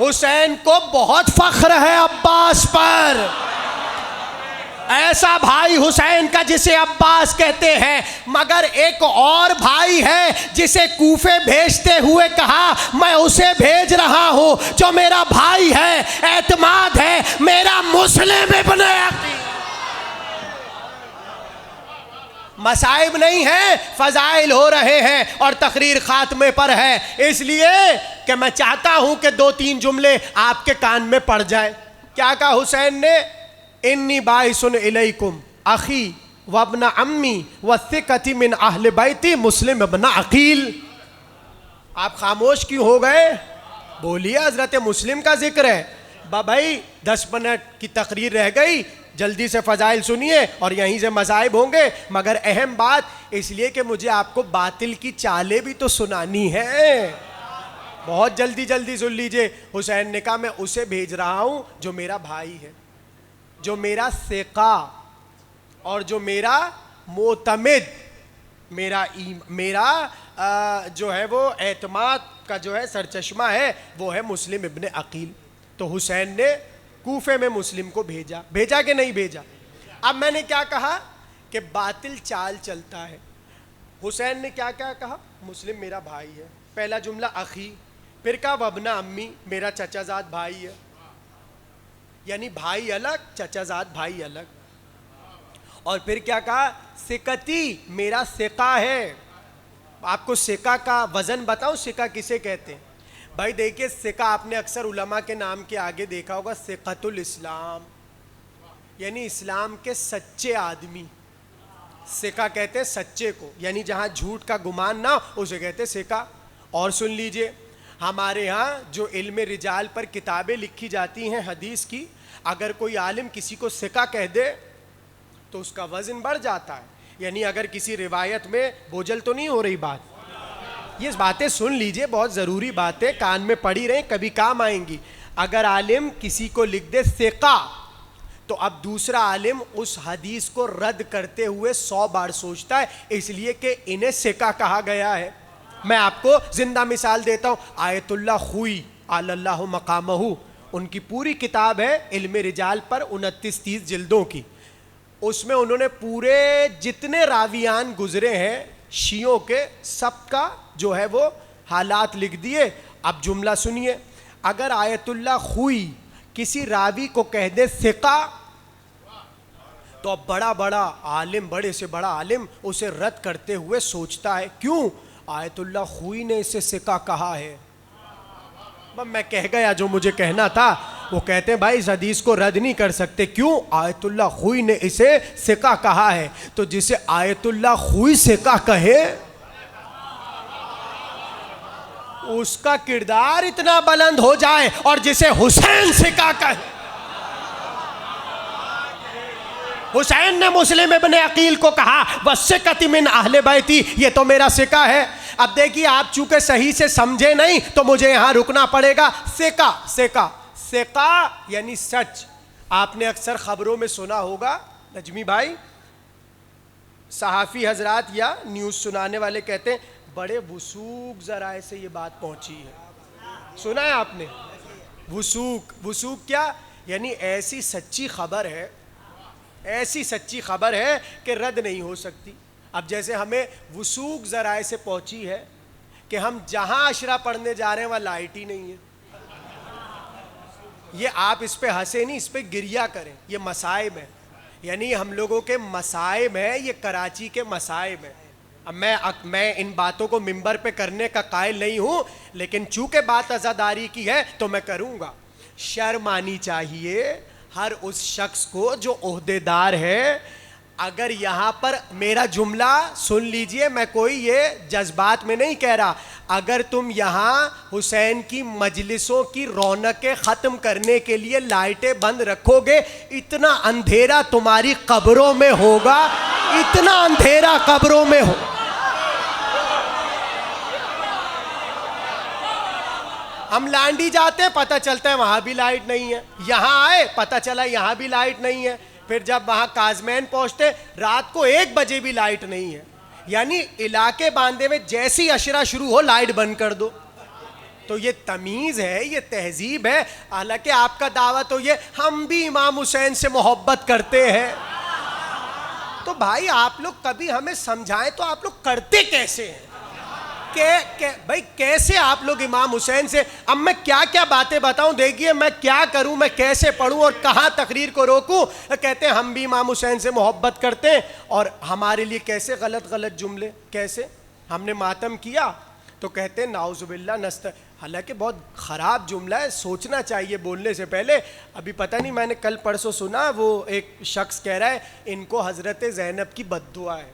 حسین کو بہت فخر ہے عباس پر، ایسا بھائی حسین کا جسے عباس کہتے ہیں. مگر ایک اور بھائی ہے جسے کوفے بھیجتے ہوئے کہا میں اسے بھیج رہا ہوں جو میرا بھائی ہے، اعتماد ہے، میرا مسلم ابن عقیل. مصائب نہیں ہیں، فضائل ہو رہے ہیں اور تقریر خاتمے پر ہے، اس لیے کہ میں چاہتا ہوں کہ 2-3 جملے آپ کے کان میں پڑ جائیں. کیا کہا حسین نے؟ انی باعث الیکم اخی وابن عمی والثقۃ من اہل بیتی مسلم ابن عقیل. آپ خاموش کیوں ہو گئے؟ بولیے، حضرت مسلم کا ذکر ہے. بھائی 10 منٹ کی تقریر رہ گئی، جلدی سے فضائل سنیے اور یہیں سے مذاہب ہوں گے. مگر اہم بات اس لیے کہ مجھے آپ کو باطل کی چالیں بھی تو سنانی ہے. بہت جلدی سن لیجئے. حسین نے کہا میں اسے بھیج رہا ہوں جو میرا بھائی ہے، جو میرا ثقہ اور جو میرا معتمد، میرا جو ہے وہ اعتماد کا جو ہے سرچشمہ ہے وہ ہے مسلم ابن عقیل. تو حسین نے کوفے میں مسلم کو بھیجا کہ نہیں بھیجا؟ اب میں نے کیا کہا کہ باطل چال چلتا ہے. حسین نے کیا کہا؟ مسلم میرا بھائی ہے، پہلا جملہ اخی، پھر کہا وابن امی، میرا چچا زاد بھائی ہے. یعنی بھائی الگ، چچا زاد بھائی الگ. اور پھر کیا کہا؟ ثقتی، میرا ثقہ ہے. آپ کو ثقہ کا وزن بتاؤں ثقہ کسے کہتے ہیں؟ بھائی دیکھیے ثقہ آپ نے اکثر علماء کے نام کے آگے دیکھا ہوگا، ثقۃ الاسلام، یعنی اسلام کے سچے آدمی. ثقہ کہتے ہیں سچے کو، یعنی جہاں جھوٹ کا گمان نہ ہو اسے کہتے ہیں ثقہ. اور سن لیجئے، ہمارے ہاں جو علم رجال پر کتابیں لکھی جاتی ہیں حدیث کی، اگر کوئی عالم کسی کو ثقہ کہہ دے تو اس کا وزن بڑھ جاتا ہے. یعنی اگر کسی روایت میں بوجھل تو نہیں ہو رہی بات، یہ باتیں سن لیجئے، بہت ضروری باتیں، کان میں پڑی رہیں، کبھی کام آئیں گی. اگر عالم کسی کو لکھ دے ثقہ، تو اب دوسرا عالم اس حدیث کو رد کرتے ہوئے 100 بار سوچتا ہے، اس لیے کہ انہیں ثقہ کہا گیا ہے. میں آپ کو زندہ مثال دیتا ہوں، آیت اللہ خوئی علی اللہ مقامہ، ان کی پوری کتاب ہے علم رجال پر، 29-30 جلدوں کی. اس میں انہوں نے پورے جتنے راویان گزرے ہیں شیعوں کے، سب کا جو ہے وہ حالات لکھ دیے. اب جملہ سنیے، اگر آیت اللہ خوئی کسی راوی کو کہہ دے ثقہ، تو اب بڑا عالم، بڑے سے بڑا عالم اسے رد کرتے ہوئے سوچتا ہے، کیوں؟ آیت اللہ خوئی نے اسے ثقہ کہا ہے. میں کہہ گیا جو مجھے کہنا تھا. وہ کہتے ہیں بھائی اس حدیث کو رد نہیں کر سکتے، کیوں؟ آیت اللہ خوئی نے اسے ثقہ کہا ہے. تو جسے آیت اللہ خوئی ثقہ کہے اس کا کردار اتنا بلند ہو جائے، اور جسے حسین ثقہ کہے، حسین نے مسلم ابن عقیل کو کہا وَالثِّقَةِ مِنْ أَهْلِ بَيْتِي، یہ تو میرا ثقہ ہے. اب دیکھیے آپ چونکہ صحیح سے سمجھے نہیں تو مجھے یہاں رکنا پڑے گا. ثقہ یعنی سچ. آپ نے اکثر خبروں میں سنا ہوگا نجمی بھائی، صحافی حضرات یا نیوز سنانے والے کہتے ہیں بڑے وثوق ذرائع سے یہ بات پہنچی ہے. سنا ہے آپ نے؟ وثوق کیا؟ یعنی ایسی سچی خبر ہے، ایسی سچی خبر ہے کہ رد نہیں ہو سکتی. اب جیسے ہمیں وثوق ذرائع سے پہنچی ہے کہ ہم جہاں عشرہ پڑھنے جا رہے ہیں وہاں لائٹ ہی نہیں ہے. یہ آپ اس پہ ہنسے نہیں، اس پہ گریہ کریں. یہ مصائب ہے، یعنی ہم لوگوں کے مصائب ہیں، یہ کراچی کے مصائب ہیں. اب میں ان باتوں کو ممبر پہ کرنے کا قائل نہیں ہوں، لیکن چونکہ بات عزاداری کی ہے تو میں کروں گا. شرم آنی چاہیے ہر اس شخص کو جو عہدے دار ہے. اگر یہاں پر میرا جملہ سن لیجئے، میں کوئی یہ جذبات میں نہیں کہہ رہا، اگر تم یہاں حسین کی مجلسوں کی رونقیں ختم کرنے کے لیے لائٹیں بند رکھو گے، اتنا اندھیرا تمہاری قبروں میں ہوگا، اتنا اندھیرا قبروں میں ہو. ہم لانڈی جاتے ہیں پتہ چلتا ہے وہاں بھی لائٹ نہیں ہے، یہاں آئے پتہ چلا یہاں بھی لائٹ نہیں ہے، پھر جب وہاں کازمین پہنچتے رات کو 1 بجے بھی لائٹ نہیں ہے. یعنی علاقے باندھے میں جیسی عشرہ شروع ہو لائٹ بند کر دو. تو یہ تمیز ہے، یہ تہذیب ہے. حالانکہ آپ کا دعویٰ تو یہ ہم بھی امام حسین سے محبت کرتے ہیں. تو بھائی آپ لوگ کبھی ہمیں سمجھائیں تو آپ لوگ کرتے کیسے ہیں؟ بھائی کیسے آپ لوگ امام حسین سے؟ اب میں کیا کیا باتیں بتاؤں، دیکھیے میں کیا کروں، میں کیسے پڑھوں اور کہاں تقریر کو روکوں. کہتے ہیں ہم بھی امام حسین سے محبت کرتے ہیں، اور ہمارے لیے کیسے غلط جملے. کیسے؟ ہم نے ماتم کیا تو کہتے ہیں نعوذ باللہ حالانکہ بہت خراب جملہ ہے، سوچنا چاہیے بولنے سے پہلے. ابھی پتہ نہیں میں نے کل پرسوں سنا، وہ ایک شخص کہہ رہا ہے ان کو حضرت زینب کی بد دعا ہے.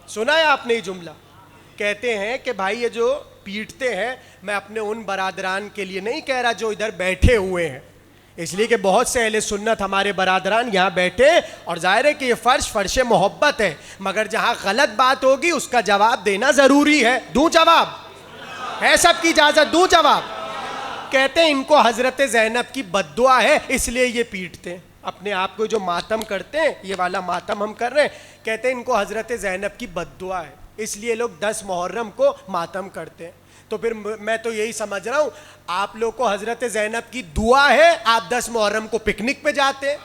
سنا ہے آپ نے یہ جملہ؟ کہتے ہیں کہ بھائی یہ جو پیٹتے ہیں، میں اپنے ان برادران کے لیے نہیں کہہ رہا جو ادھر بیٹھے ہوئے ہیں، اس لیے کہ بہت سے اہل سنت ہمارے برادران یہاں بیٹھے، اور ظاہر ہے کہ یہ فرش محبت ہے، مگر جہاں غلط بات ہوگی اس کا جواب دینا ضروری ہے. دوں جواب؟ ہے سب کی اجازت؟ دوں جواب؟ کہتے ہیں ان کو حضرت زینب کی بد دعا ہے اس لیے یہ پیٹتے ہیں. اپنے آپ کو جو ماتم کرتے ہیں، یہ والا ماتم ہم کر رہے ہیں، کہتے ہیں ان کو حضرت زینب کی بد دعا ہے اس لیے لوگ 10 محرم کو ماتم کرتے ہیں. تو پھر میں تو یہی سمجھ رہا ہوں آپ لوگ کو حضرت زینب کی دعا ہے، آپ 10 محرم کو پکنک پہ جاتے ہیں.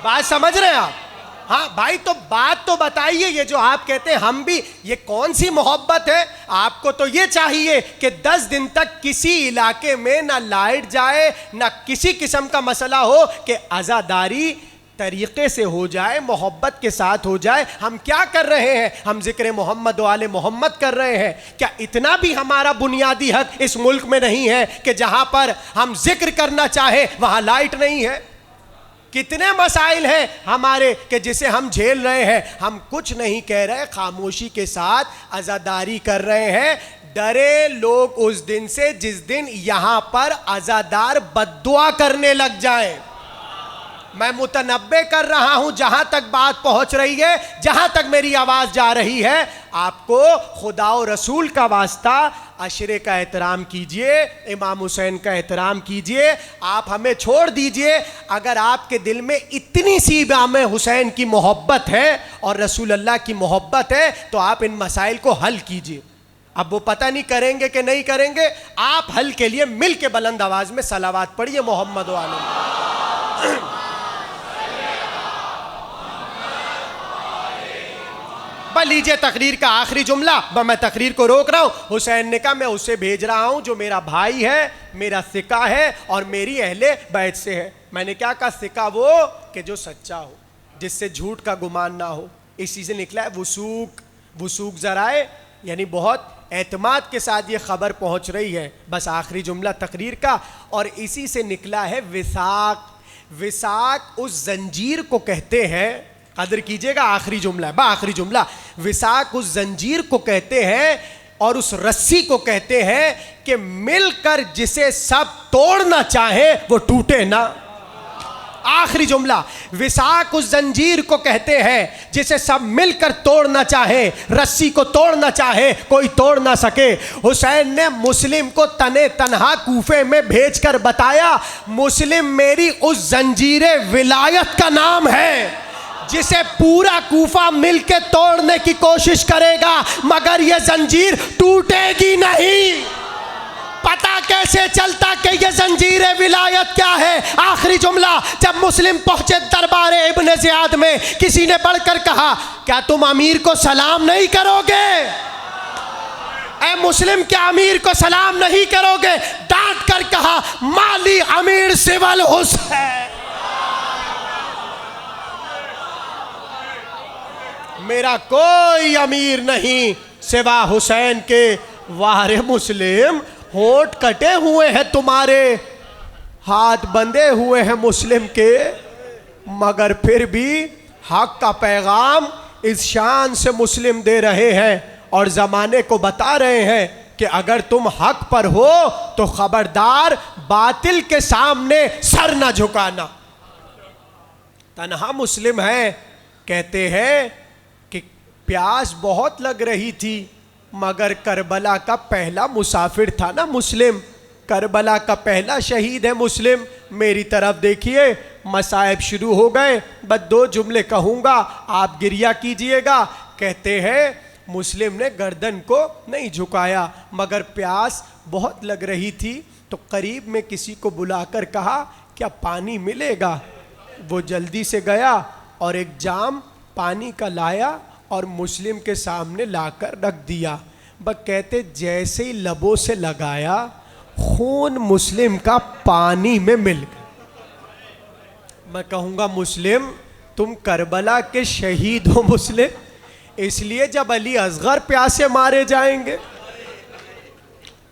بات سمجھ رہے ہیں آپ؟ ہاں بھائی تو بات تو بتائیے، یہ جو آپ کہتے ہیں ہم بھی، یہ کون سی محبت ہے؟ آپ کو تو یہ چاہیے کہ 10 دن تک کسی علاقے میں نہ لائٹ جائے، نہ کسی قسم کا مسئلہ ہو، کہ عزاداری طریقے سے ہو جائے، محبت کے ساتھ ہو جائے۔ ہم کیا کر رہے ہیں؟ ہم ذکر محمد و آل محمد کر رہے ہیں۔ کیا اتنا بھی ہمارا بنیادی حق اس ملک میں نہیں ہے کہ جہاں پر ہم ذکر کرنا چاہیں وہاں لائٹ نہیں ہے؟ کتنے مسائل ہیں ہمارے کہ جسے ہم جھیل رہے ہیں، ہم کچھ نہیں کہہ رہے، خاموشی کے ساتھ عزاداری کر رہے ہیں۔ ڈرے لوگ اس دن سے جس دن یہاں پر عزادار بد دعا کرنے لگ جائیں۔ میں متنبع کر رہا ہوں، جہاں تک بات پہنچ رہی ہے، جہاں تک میری آواز جا رہی ہے، آپ کو خدا و رسول کا واسطہ عشرے کا احترام کیجئے، امام حسین کا احترام کیجئے۔ آپ ہمیں چھوڑ دیجئے، اگر آپ کے دل میں اتنی سی امام حسین کی محبت ہے اور رسول اللہ کی محبت ہے تو آپ ان مسائل کو حل کیجئے۔ اب وہ پتہ نہیں کریں گے کہ نہیں کریں گے، آپ حل کے لیے مل کے بلند آواز میں صلوات پڑھیے محمد و آل محمد۔ لیجئے تقریر کا آخری جملہ، میں تقریر کو روک رہا ہوں۔ حسین نے کہا میں اسے بھیج رہا ہوں جو میرا بھائی ہے، میرا ثقہ ہے اور میری اہل بیت سے ہے۔ میں نے کیا کہا؟ ثقہ وہ کہ جو سچا ہو، جس سے جھوٹ کا گمان نہ ہو۔ اسی سے نکلا ہے وثوق ذرائع، یعنی بہت اعتماد کے ساتھ یہ خبر پہنچ رہی ہے۔ بس آخری جملہ تقریر کا، اور اسی سے نکلا ہے وثاق۔ وثاق اس زنجیر کو کہتے ہیں، قدر کیجئے گا، آخری جملہ ہے، آخری جملہ۔ وثاق اس زنجیر کو کہتے ہیں اور اس رسی کو کہتے ہیں کہ مل کر جسے سب توڑنا چاہے وہ ٹوٹے نہ۔ آخری جملہ، وثاق اس زنجیر کو کہتے ہیں جسے سب مل کر توڑنا چاہے، رسی کو توڑنا چاہے کوئی توڑ نہ سکے۔ حسین نے مسلم کو تنے تنہا کوفے میں بھیج کر بتایا، مسلم میری اس زنجیر ولایت کا نام ہے جسے پورا کوفہ مل کے توڑنے کی کوشش کرے گا مگر یہ زنجیر ٹوٹے گی نہیں۔ پتہ کیسے چلتا کہ یہ زنجیر ولایت کیا ہے؟ آخری جملہ، جب مسلم پہنچے دربار ابن زیاد میں، کسی نے بڑھ کر کہا کیا تم امیر کو سلام نہیں کرو گے؟ اے مسلم کیا امیر کو سلام نہیں کرو گے؟ ڈانٹ کر کہا مالی امیر سوال حسین، میرا کوئی امیر نہیں سوا حسین کے۔ وارے مسلم، ہونٹ کٹے ہوئے ہیں تمہارے، ہاتھ بندھے ہوئے ہیں مسلم کے، مگر پھر بھی حق کا پیغام اس شان سے مسلم دے رہے ہیں اور زمانے کو بتا رہے ہیں کہ اگر تم حق پر ہو تو خبردار باطل کے سامنے سر نہ جھکانا۔ تنہا مسلم ہے، کہتے ہیں کہ پیاس بہت لگ رہی تھی مگر کربلا کا پہلا مسافر تھا نا مسلم، کربلا کا پہلا شہید ہے مسلم۔ میری طرف دیکھیے، مصائب شروع ہو گئے، بس 2 جملے کہوں گا، آپ گریہ کیجئے گا۔ کہتے ہیں مسلم نے گردن کو نہیں جھکایا مگر پیاس بہت لگ رہی تھی تو قریب میں کسی کو بلا کر کہا کیا پانی ملے گا؟ وہ جلدی سے گیا اور ایک جام پانی کا لایا اور مسلم کے سامنے لا کر رکھ دیا۔ بس کہتے جیسے ہی لبوں سے لگایا خون مسلم کا پانی میں مل گیا۔ میں کہوں گا مسلم تم کربلا کے شہید ہو مسلم، اس لیے جب علی اصغر پیاسے مارے جائیں گے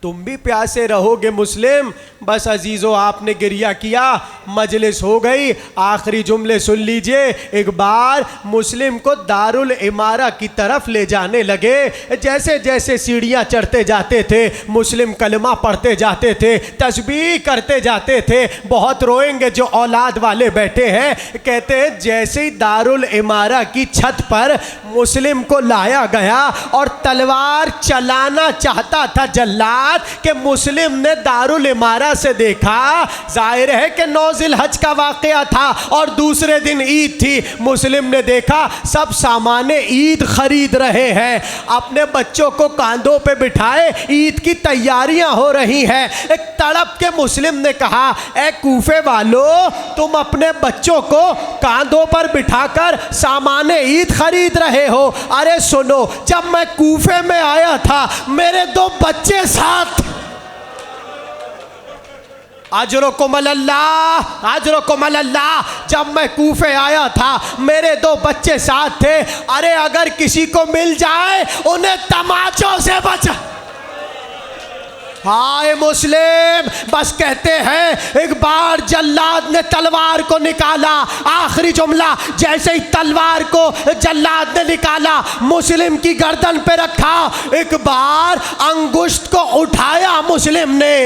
تم بھی پیاسے رہو گے مسلم۔ بس عزیزو آپ نے گریہ کیا، مجلس ہو گئی، آخری جملے سن لیجئے۔ ایک بار مسلم کو دارالعمارہ کی طرف لے جانے لگے، جیسے جیسے سیڑھیاں چڑھتے جاتے تھے مسلم کلمہ پڑھتے جاتے تھے، تسبیح کرتے جاتے تھے۔ بہت روئیں گے جو اولاد والے بیٹھے ہیں، کہتے ہیں جیسے ہی دارالعمارہ کی چھت پر مسلم کو لایا گیا اور تلوار چلانا چاہتا تھا جلاد کہ مسلم نے دارالعمارہ سے دیکھا، ظاہر ہے کہ 9 ذی الحج کا واقعہ تھا اور دوسرے دن عید تھی. مسلم نے دیکھا سب سامان عید خرید رہے ہیں, اپنے بچوں کو کاندھوں پہ بٹھائے عید کی تیاریاں ہو رہی ہیں. ایک تڑپ کے مسلم نے کہا اے کوفے والو, تم اپنے بچوں کو کاندھوں پر بٹھا کر سامان عید خرید رہے ہو. ارے سنو, جب میں کوفے میں آیا تھا میرے 2 بچے ساتھ. اجرکم اللہ, اجرکم اللہ. جب میں کوفے آیا تھا میرے 2 بچے ساتھ تھے. ارے اگر کسی کو مل جائے انہیں تماچوں سے بچا. ہائے مسلم, بس کہتے ہیں ایک بار جلاد نے تلوار کو نکالا. آخری جملہ, جیسے ہی تلوار کو جلاد نے نکالا مسلم کی گردن پہ رکھا, ایک بار انگشت کو اٹھایا مسلم نے,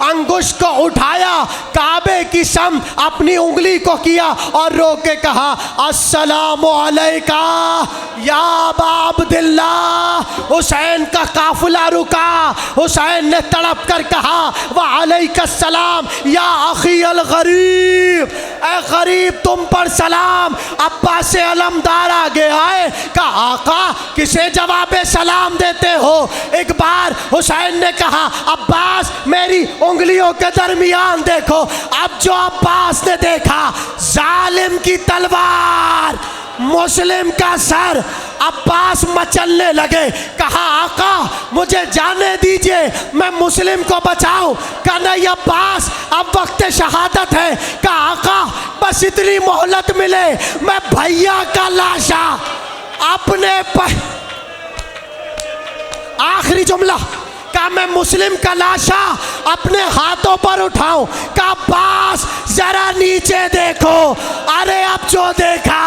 انگشت کو اٹھایا کعبے کی سمت اپنی انگلی کو کیا اور رو کے کہا السلام علیکہ یا ابا عبداللہ. حسین کا قافلہ رکا. حسین نے تڑپ کر کہا وعلیک السلام یا اخی الغریب, اے غریب تم پر سلام. عباس علمدار آگے آئے, کہا آقا کسے جواب سلام دیتے ہو؟ ایک بار حسین نے کہا عباس میری انگلیوں کے درمیان دیکھو. اب جو عباس نے دیکھا ظالم کی تلوار, مسلم کا سر. عباس مچلنے لگے, کہا آقا مجھے جانے دیجئے میں مسلم کو بچاؤں. کہا نہیں عباس اب وقت شہادت ہے. کہا آقا بس اتنی مہلت ملے, میں بھیا کا لاشا اپنے آخری جملہ, کہا میں مسلم کا لاشا اپنے ہاتھوں پر اٹھاؤں. کہا عباس ذرا نیچے دیکھو. ارے اب جو دیکھا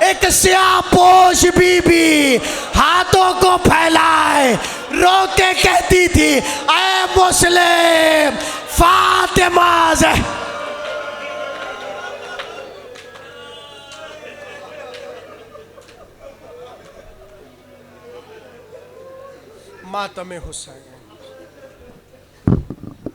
ایک سیاہ پوش بی بی ہاتھوں کو پھیلائے رو کے کہتی تھی اے مسلم فاطمہ ماتم حسین.